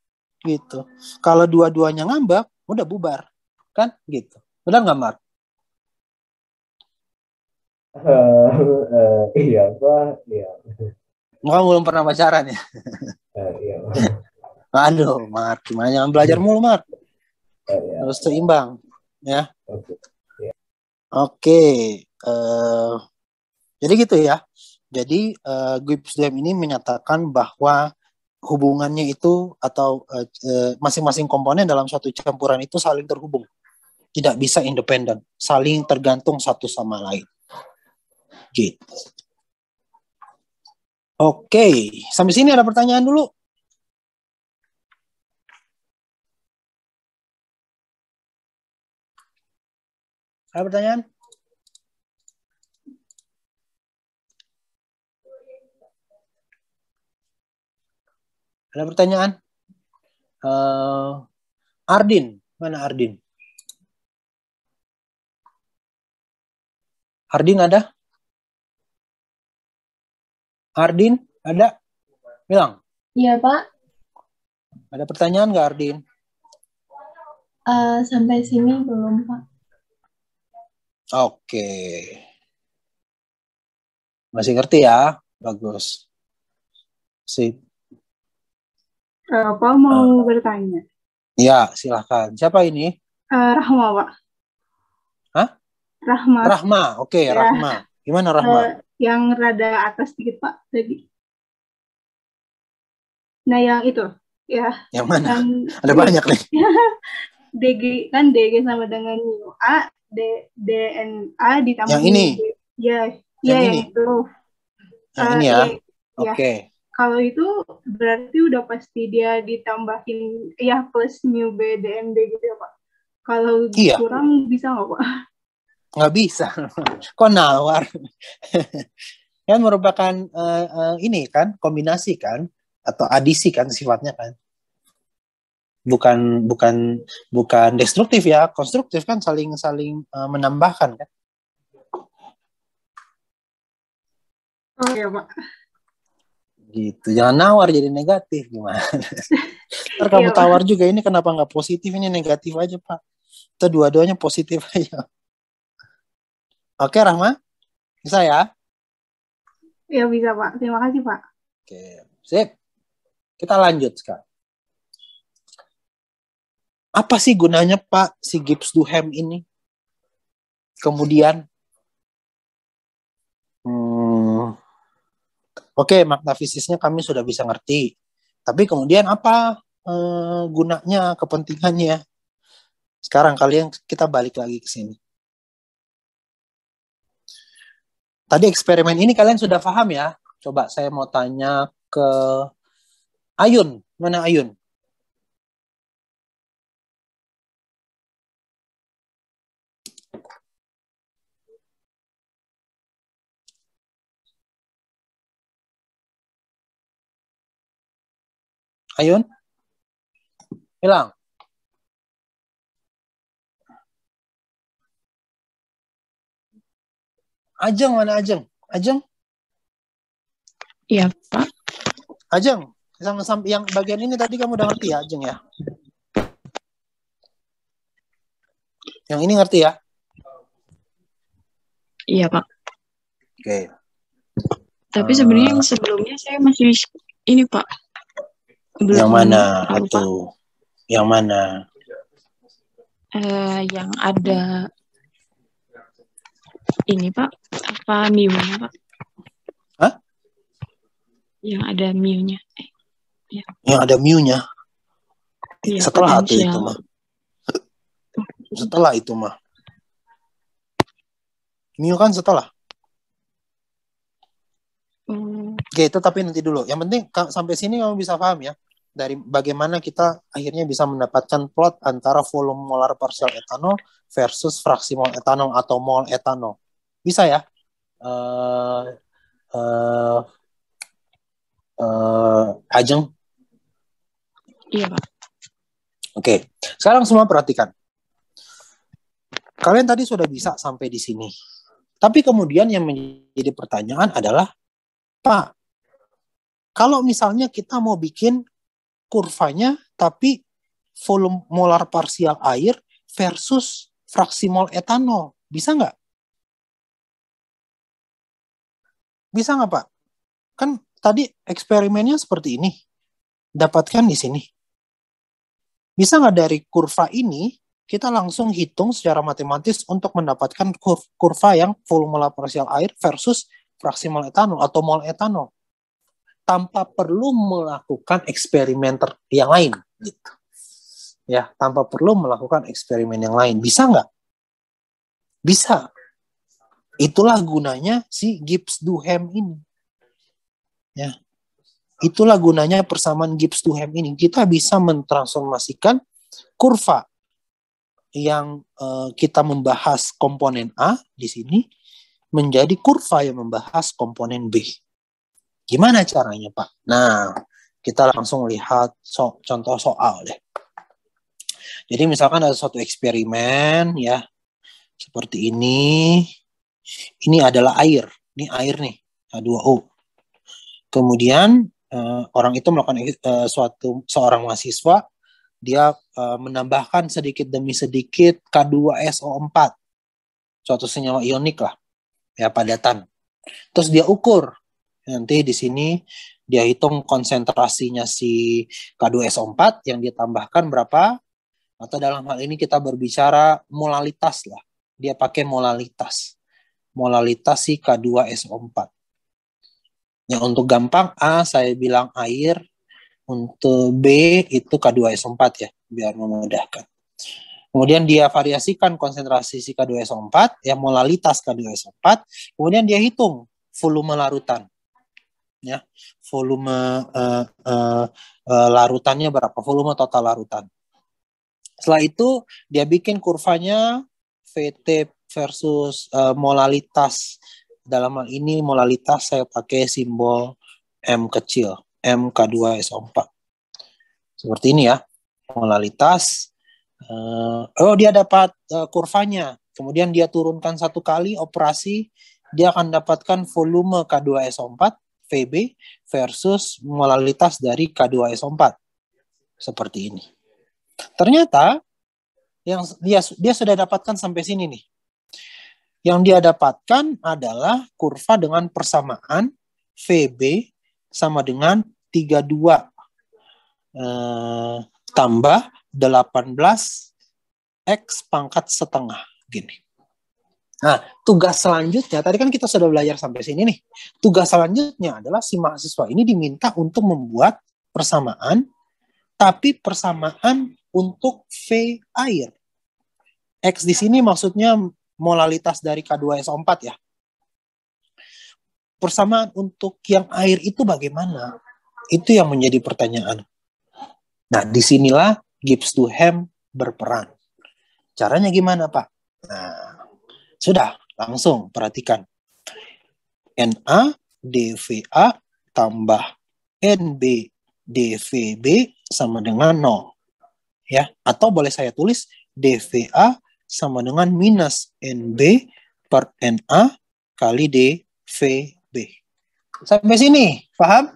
gitu. Kalau dua-duanya ngambek, udah bubar. Kan gitu. Benar nggak, Mark? Iya, Pak. Iya. Kamu belum pernah pacaran ya? Iya. Aduh, Mark, gimana jangan belajar mulu, Mark. Iya. Harus seimbang, ya. Oke. Oke, jadi gitu ya. Jadi Gibbs Duhem ini menyatakan bahwa hubungannya itu atau masing-masing komponen dalam suatu campuran itu saling terhubung, tidak bisa independen, saling tergantung satu sama lain. Gitu. Oke, sampai sini ada pertanyaan dulu. Ada pertanyaan? Ada pertanyaan? Ardin, mana Ardin? Ardin ada? Ardin ada? Bilang. Iya, Pak. Ada pertanyaan nggak, Ardin? Sampai sini belum, Pak. Oke. Masih ngerti ya? Bagus. Sip. Pak mau bertanya. Ya, silahkan. Siapa ini? Rahma, Pak. Hah? Rahma. Oke, Ya. Rahma. Gimana Rahma? Yang rada atas sedikit, Pak, tadi. Nah, yang itu. Ya. Yang mana? Yang Ada banyak nih. DG kan DG sama dengan A, DNA ditambah Yang ini? Ya, Yang ya ini? itu. Yang ini ya? Ya. Oke. Kalau itu berarti udah pasti dia ditambahin ya plus new BDMD gitu ya, Pak. Kalau Iya. kurang bisa nggak, Pak? Nggak bisa. Kok nawar? Kan merupakan ini kan kombinasi kan atau adisi kan sifatnya kan. Bukan destruktif ya, konstruktif kan saling menambahkan kan. Oh iya, Pak. Gitu. Jangan nawar jadi negatif gimana. Ntar kamu Iya, Pak. tawar juga ini kenapa nggak positif, ini negatif aja Pak. Itu dua-duanya positif aja. Oke Rahma, bisa ya? Ya bisa, Pak. Terima kasih, Pak. Oke, sip. Kita lanjut sekarang. Apa sih gunanya Pak si Gibbs Duhem ini? Kemudian, oke, makna fisiknya kami sudah bisa ngerti. Tapi kemudian apa gunanya, kepentingannya? Sekarang kita balik lagi ke sini. Tadi eksperimen ini kalian sudah paham ya? Coba saya mau tanya ke Ayun. Mana Ayun? Ayun? Hilang. Ajeng, mana Ajeng? Ajeng? Iya, Pak. Ajeng, yang bagian ini tadi kamu udah ngerti ya, Ajeng ya? Yang ini ngerti ya? Iya, Pak. Oke. Tapi sebenarnya yang sebelumnya saya masih ini, Pak. Belum Yang mana tahu, Pak. itu? Yang mana? Yang ada ini, Pak. Apa mu-nya, Pak? Hah? Yang ada mu-nya. Ya. Yang ada mu-nya? Iya, Setelah itu potensial. mah. Setelah itu mah. Mu kan setelah. Oke, itu tapi nanti dulu. Yang penting sampai sini kamu bisa paham ya. Dari bagaimana kita akhirnya bisa mendapatkan plot antara volume molar partial etanol versus fraksi mol etanol atau mol etanol. Bisa ya? Ajeng? Iya, Pak. Oke. Sekarang semua perhatikan. Kalian tadi sudah bisa sampai di sini. Tapi kemudian yang menjadi pertanyaan adalah, Pak, kalau misalnya kita mau bikin kurvanya, tapi volume molar parsial air versus fraksi mol etanol, bisa nggak? Bisa nggak, Pak? Kan tadi eksperimennya seperti ini, dapatkan di sini. Bisa nggak dari kurva ini kita langsung hitung secara matematis untuk mendapatkan kurva yang volume molar parsial air versus fraksi mol etanol atau mol etanol tanpa perlu melakukan eksperimen yang lain gitu. Ya, tanpa perlu melakukan eksperimen yang lain. Bisa nggak? Bisa. Itulah gunanya si Gibbs Duhem ini. Ya. Itulah gunanya persamaan Gibbs Duhem ini. Kita bisa mentransformasikan kurva yang kita membahas komponen A di sini menjadi kurva yang membahas komponen B. Gimana caranya, Pak? Nah, kita langsung lihat contoh soal deh. Jadi misalkan ada suatu eksperimen ya seperti ini. Ini adalah air. Ini air nih, H2O. Kemudian orang itu melakukan seorang mahasiswa, dia menambahkan sedikit demi sedikit K2SO4, suatu senyawa ionik lah, ya padatan. Terus dia ukur. Nanti di sini dia hitung konsentrasinya si K2SO4 yang dia tambahkan berapa, atau dalam hal ini kita berbicara molalitas lah. Dia pakai molalitas si K2SO4. Yang untuk gampang A saya bilang air, untuk B itu K2SO4 ya, biar memudahkan. Kemudian dia variasikan konsentrasi si K2SO4, ya molalitas K2SO4, kemudian dia hitung volume larutan. Ya, volume larutannya berapa? Volume total larutan. Setelah itu dia bikin kurvanya VT versus molalitas. Dalam hal ini molalitas saya pakai simbol M kecil, MK2SO4. Seperti ini ya, molalitas. Dia dapat kurvanya. Kemudian dia turunkan satu kali operasi, dia akan dapatkan volume K2SO4 VB versus molalitas dari K2SO4. Seperti ini. Ternyata yang dia sudah dapatkan sampai sini nih. Yang dia dapatkan adalah kurva dengan persamaan VB sama dengan 32 tambah 18 X pangkat setengah. Gini. Nah, tugas selanjutnya, tadi kan kita sudah belajar sampai sini nih. Tugas selanjutnya adalah si mahasiswa ini diminta untuk membuat persamaan, tapi persamaan untuk V air. X di sini maksudnya molalitas dari K2SO4 ya. Persamaan untuk yang air itu bagaimana? Itu yang menjadi pertanyaan. Nah, disinilah Gibbs Duhem berperan. Caranya gimana, Pak? Nah, sudah, langsung perhatikan. Na dVA tambah Nb dVb sama dengan 0. Ya, atau boleh saya tulis dVA sama dengan minus NB per Na kali dVb. Sampai sini, paham?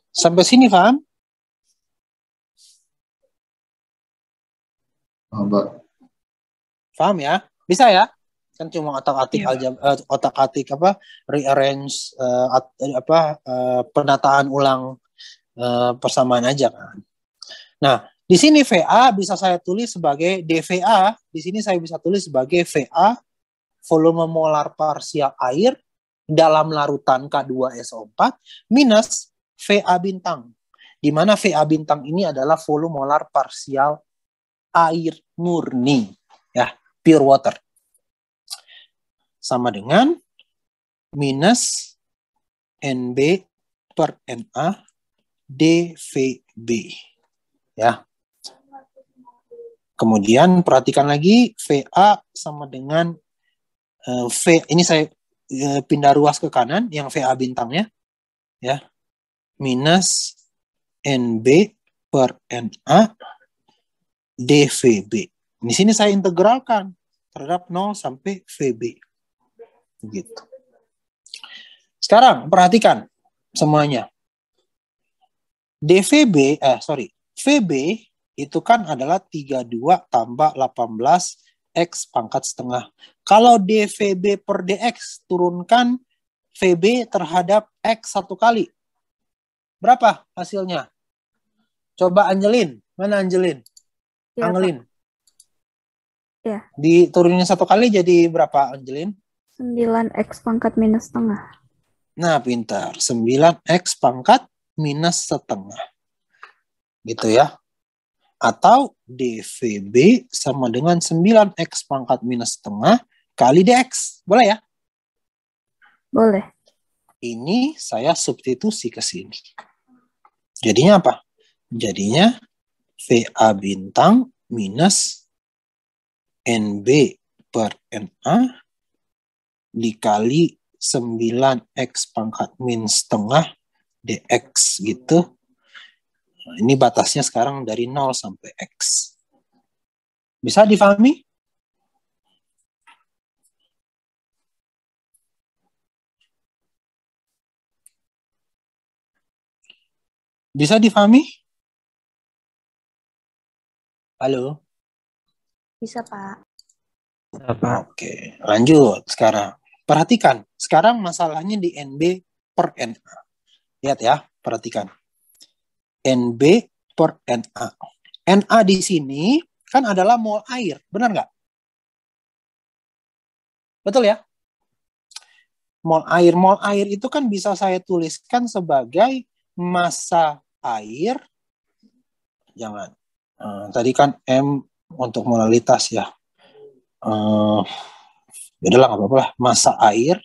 Sampai sini, paham? Paham ya? Bisa ya? Kan cuma otak-atik otak-atik rearrange penataan ulang persamaan aja kan. Nah, di sini VA bisa saya tulis sebagai dVA, di sini saya bisa tulis sebagai VA volume molar parsial air dalam larutan K2SO4 minus VA bintang. Di mana VA bintang ini adalah volume molar parsial air murni, ya, pure water. Sama dengan minus NB per Na dVb. Ya. Kemudian perhatikan lagi VA sama dengan V, ini saya pindah ruas ke kanan yang VA bintangnya, ya, minus NB per Na dVb. Di sini saya integralkan terhadap 0 sampai VB. Gitu. Sekarang perhatikan semuanya. VB itu kan adalah 32 tambah 18 X pangkat setengah. Kalau dVb per dx turunkan VB terhadap X satu kali. Berapa hasilnya? Coba Angelin. Mana Angelin? Ya, Angelin. Ya. Diturunin satu kali jadi berapa Angelin? 9X pangkat minus setengah. Nah, pintar. 9X pangkat minus setengah. Gitu ya. Atau dVb sama dengan 9X pangkat minus setengah kali dx. Boleh ya? Boleh. Ini saya substitusi ke sini. Jadinya apa? Jadinya VA bintang minus NB per Na dikali 9x pangkat min setengah dx gitu. Nah, ini batasnya sekarang dari 0 sampai x. Bisa difahami? Bisa difahami? Halo? Bisa, Pak. Oke, lanjut sekarang. Perhatikan, sekarang masalahnya di NB per NA. Lihat ya, perhatikan. NB per NA. NA di sini kan adalah mol air, benar nggak? Betul ya? Mol air itu kan bisa saya tuliskan sebagai massa air. Jangan. Tadi kan M untuk molalitas ya. Yaudahlah nggak apa-apa lah. Massa air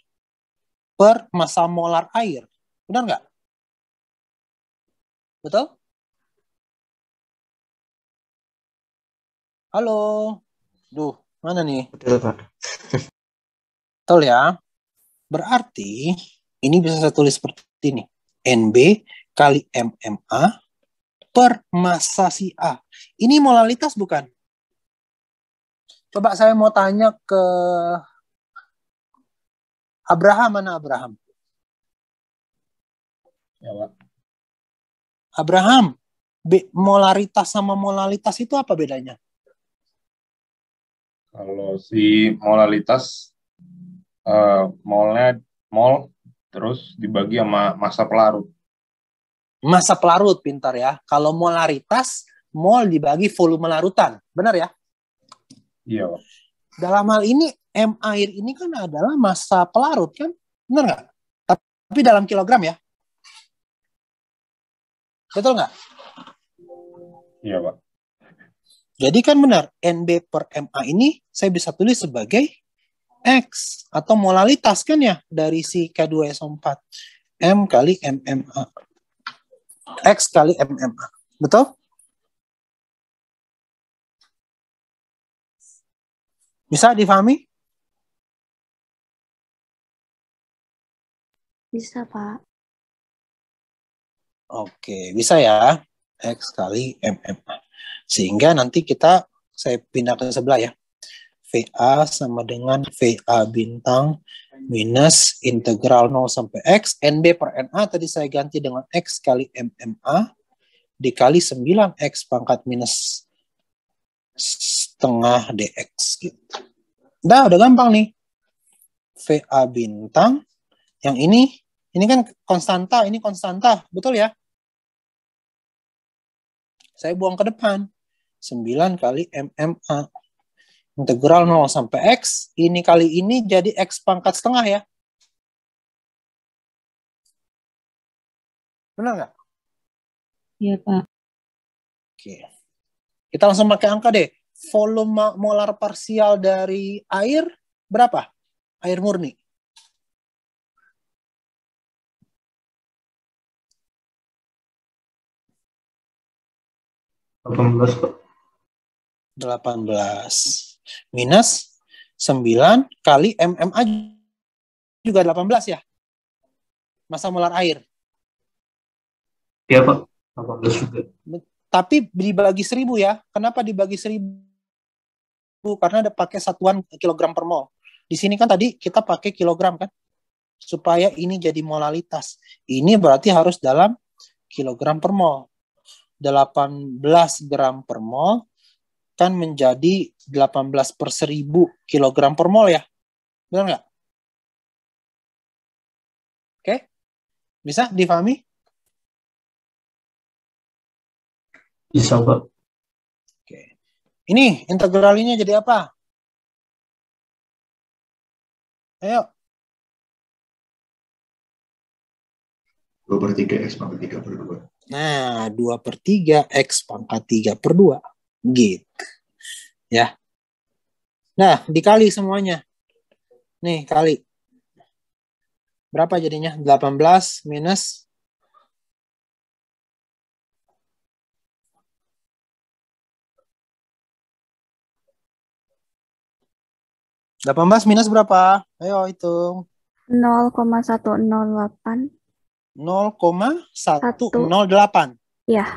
per massa molar air. Benar nggak? Betul? Halo? Duh, mana nih? Betul, Pak. Betul ya? Berarti ini bisa saya tulis seperti ini. NB kali MMA per massa si A. Ini molalitas bukan? Coba saya mau tanya ke Abraham. Mana Abraham? Ya, Pak. Abraham, molaritas sama molalitas itu apa bedanya? Kalau si molalitas, molnya mol, terus dibagi sama massa pelarut. Massa pelarut, pintar ya. Kalau molaritas, mol dibagi volume larutan. Benar ya? Iya, Pak. Dalam hal ini, M air ini kan adalah massa pelarut kan? Benar nggak? Tapi dalam kilogram ya? Betul nggak? Iya, Pak. Jadi kan benar, NB per MA ini saya bisa tulis sebagai X atau molalitas kan ya dari si K2SO4. M kali MMA. X kali MMA. Betul? Bisa difahami? Bisa, Pak. Oke, bisa ya. X kali MMA. Sehingga nanti saya pindah ke sebelah ya. VA sama dengan VA bintang minus integral 0 sampai X. NB per NA tadi saya ganti dengan X kali MMA dikali 9X pangkat minus setengah DX gitu. Udah gampang nih. VA bintang yang ini kan konstanta, ini konstanta, betul ya? Saya buang ke depan. 9 kali MMA. Integral 0 sampai X. Ini kali ini jadi X pangkat setengah ya. Benar nggak? Iya, Pak. Oke. Kita langsung pakai angka deh. Volume molar parsial dari air berapa? Air murni. Pak. 18 minus 9 kali MMA juga 18 ya? Massa molar air. Iya, Pak. 18 juga. Tapi dibagi 1000 ya. Kenapa dibagi 1000? Karena ada pakai satuan kilogram per mol. Di sini kan tadi kita pakai kilogram kan? Supaya ini jadi molalitas. Ini berarti harus dalam kilogram per mol. 18 gram per mol kan menjadi 18 per 1000 kilogram per mol ya. Benar nggak? Oke? Bisa difahami? Bisa, Pak. Oke. Ini integralnya jadi apa? Ayo. 2/3 X pangkat 3 per 2. Nah, 2/3 X pangkat 3 per 2. Gitu. Ya. Nah, dikali semuanya. Nih, kali. Berapa jadinya? 18 minus 18 minus berapa? Ayo hitung. 0,108. 0,108. Ya,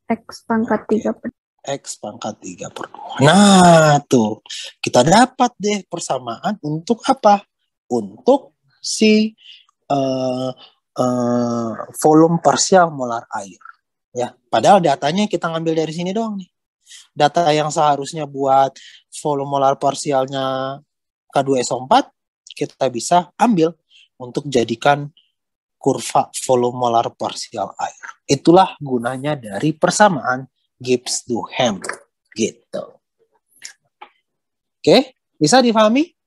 X pangkat 3 per X pangkat 3 per 2. Nah, tuh. Kita dapat deh persamaan untuk apa? Untuk si volume parsial molar air. Ya, padahal datanya kita ngambil dari sini doang nih. Data yang seharusnya buat volume molar parsialnya K2SO4, kita bisa ambil untuk jadikan kurva volume molar parsial air. Itulah gunanya dari persamaan Gibbs-Duhem gitu. Oke, bisa difahami?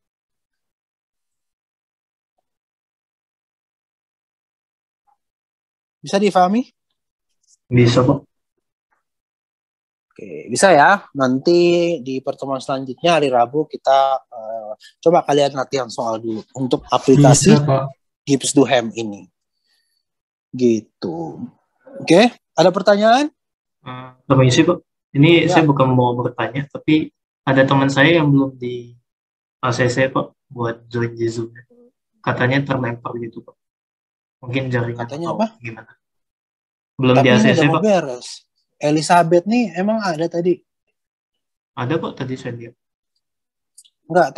Bisa difahami? Bisa, Pak. Oke, bisa ya. Nanti di pertemuan selanjutnya hari Rabu kita coba kalian latihan soal dulu untuk aplikasi Gibbs-Duhem ini. Gitu. Oke, ada pertanyaan? Permisi, Pak. Ini Ya. saya bukan mau bertanya, tapi ada teman saya yang belum di ACC, Pak, buat join di Zoom. Katanya terlempar gitu, Pak. Mungkin jaringan Katanya atau apa? gimana. Belum Tapi di ini ACC, udah mau Pak. beres. Elizabeth nih emang ada tadi? Ada, Pak, tadi saya lihat. Enggak,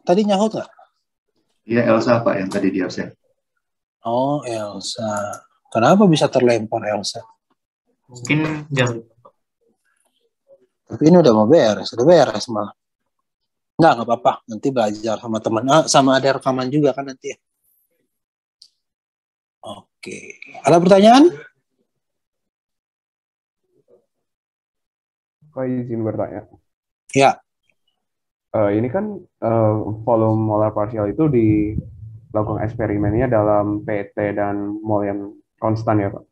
tadi nyahut nggak? Iya, Elsa Pak yang tadi di absen. Oh, Elsa. Kenapa bisa terlempar Elsa? Mungkin jaringan. Tapi ini udah mau beres, udah beres malah. Nggak apa-apa. Nanti belajar sama teman. Sama ada rekaman juga kan nanti ya. Oke. Ada pertanyaan? Pak izin bertanya. Ya. Ini kan volume molar parsial itu dilakukan eksperimennya dalam PT dan mol yang konstan ya Pak?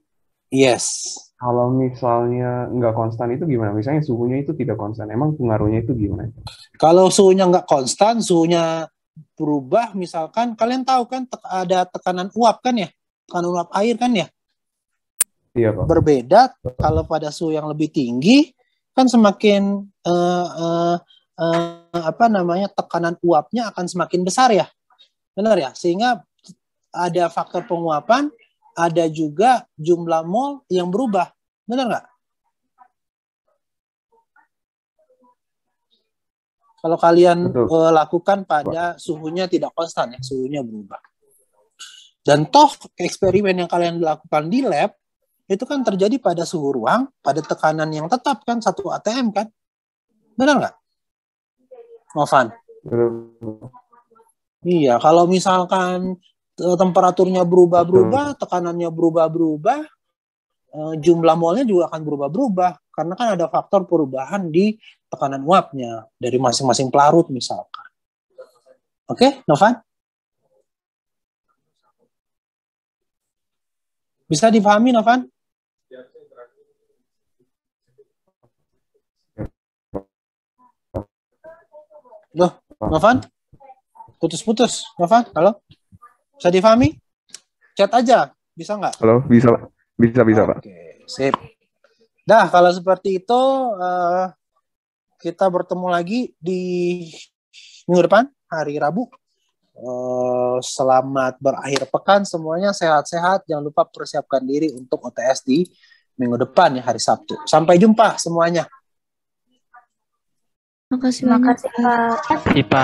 Yes. Kalau misalnya nggak konstan itu gimana? Misalnya suhunya itu tidak konstan, emang pengaruhnya itu gimana? Kalau suhunya nggak konstan, suhunya berubah, misalkan kalian tahu kan ada tekanan uap kan ya? Tekanan uap air kan ya? Iya Pak. Berbeda kalau pada suhu yang lebih tinggi, kan semakin tekanan uapnya akan semakin besar ya, benar ya, sehingga ada faktor penguapan, ada juga jumlah mol yang berubah, benar nggak? Kalau kalian lakukan pada suhunya tidak konstan ya, suhunya berubah. Dan toh eksperimen yang kalian lakukan di lab itu kan terjadi pada suhu ruang, pada tekanan yang tetap kan 1 atm kan, benar nggak? Novan? Iya, kalau misalkan temperaturnya berubah-berubah, tekanannya berubah-berubah, jumlah molnya juga akan berubah-berubah, karena kan ada faktor perubahan di tekanan uapnya dari masing-masing pelarut misalkan. Oke, Novan? Bisa dipahami, Novan? Loh, Novan? Putus-putus, Novan? Halo? Bisa difahami? Chat aja, bisa nggak? Halo, bisa Pak. Oke, sip. Nah, kalau seperti itu, kita bertemu lagi di minggu depan, hari Rabu. Selamat berakhir pekan semuanya, sehat-sehat. Jangan lupa persiapkan diri untuk OTS di minggu depan ya, hari Sabtu. Sampai jumpa semuanya. Makasih banyak. Pak. Pak.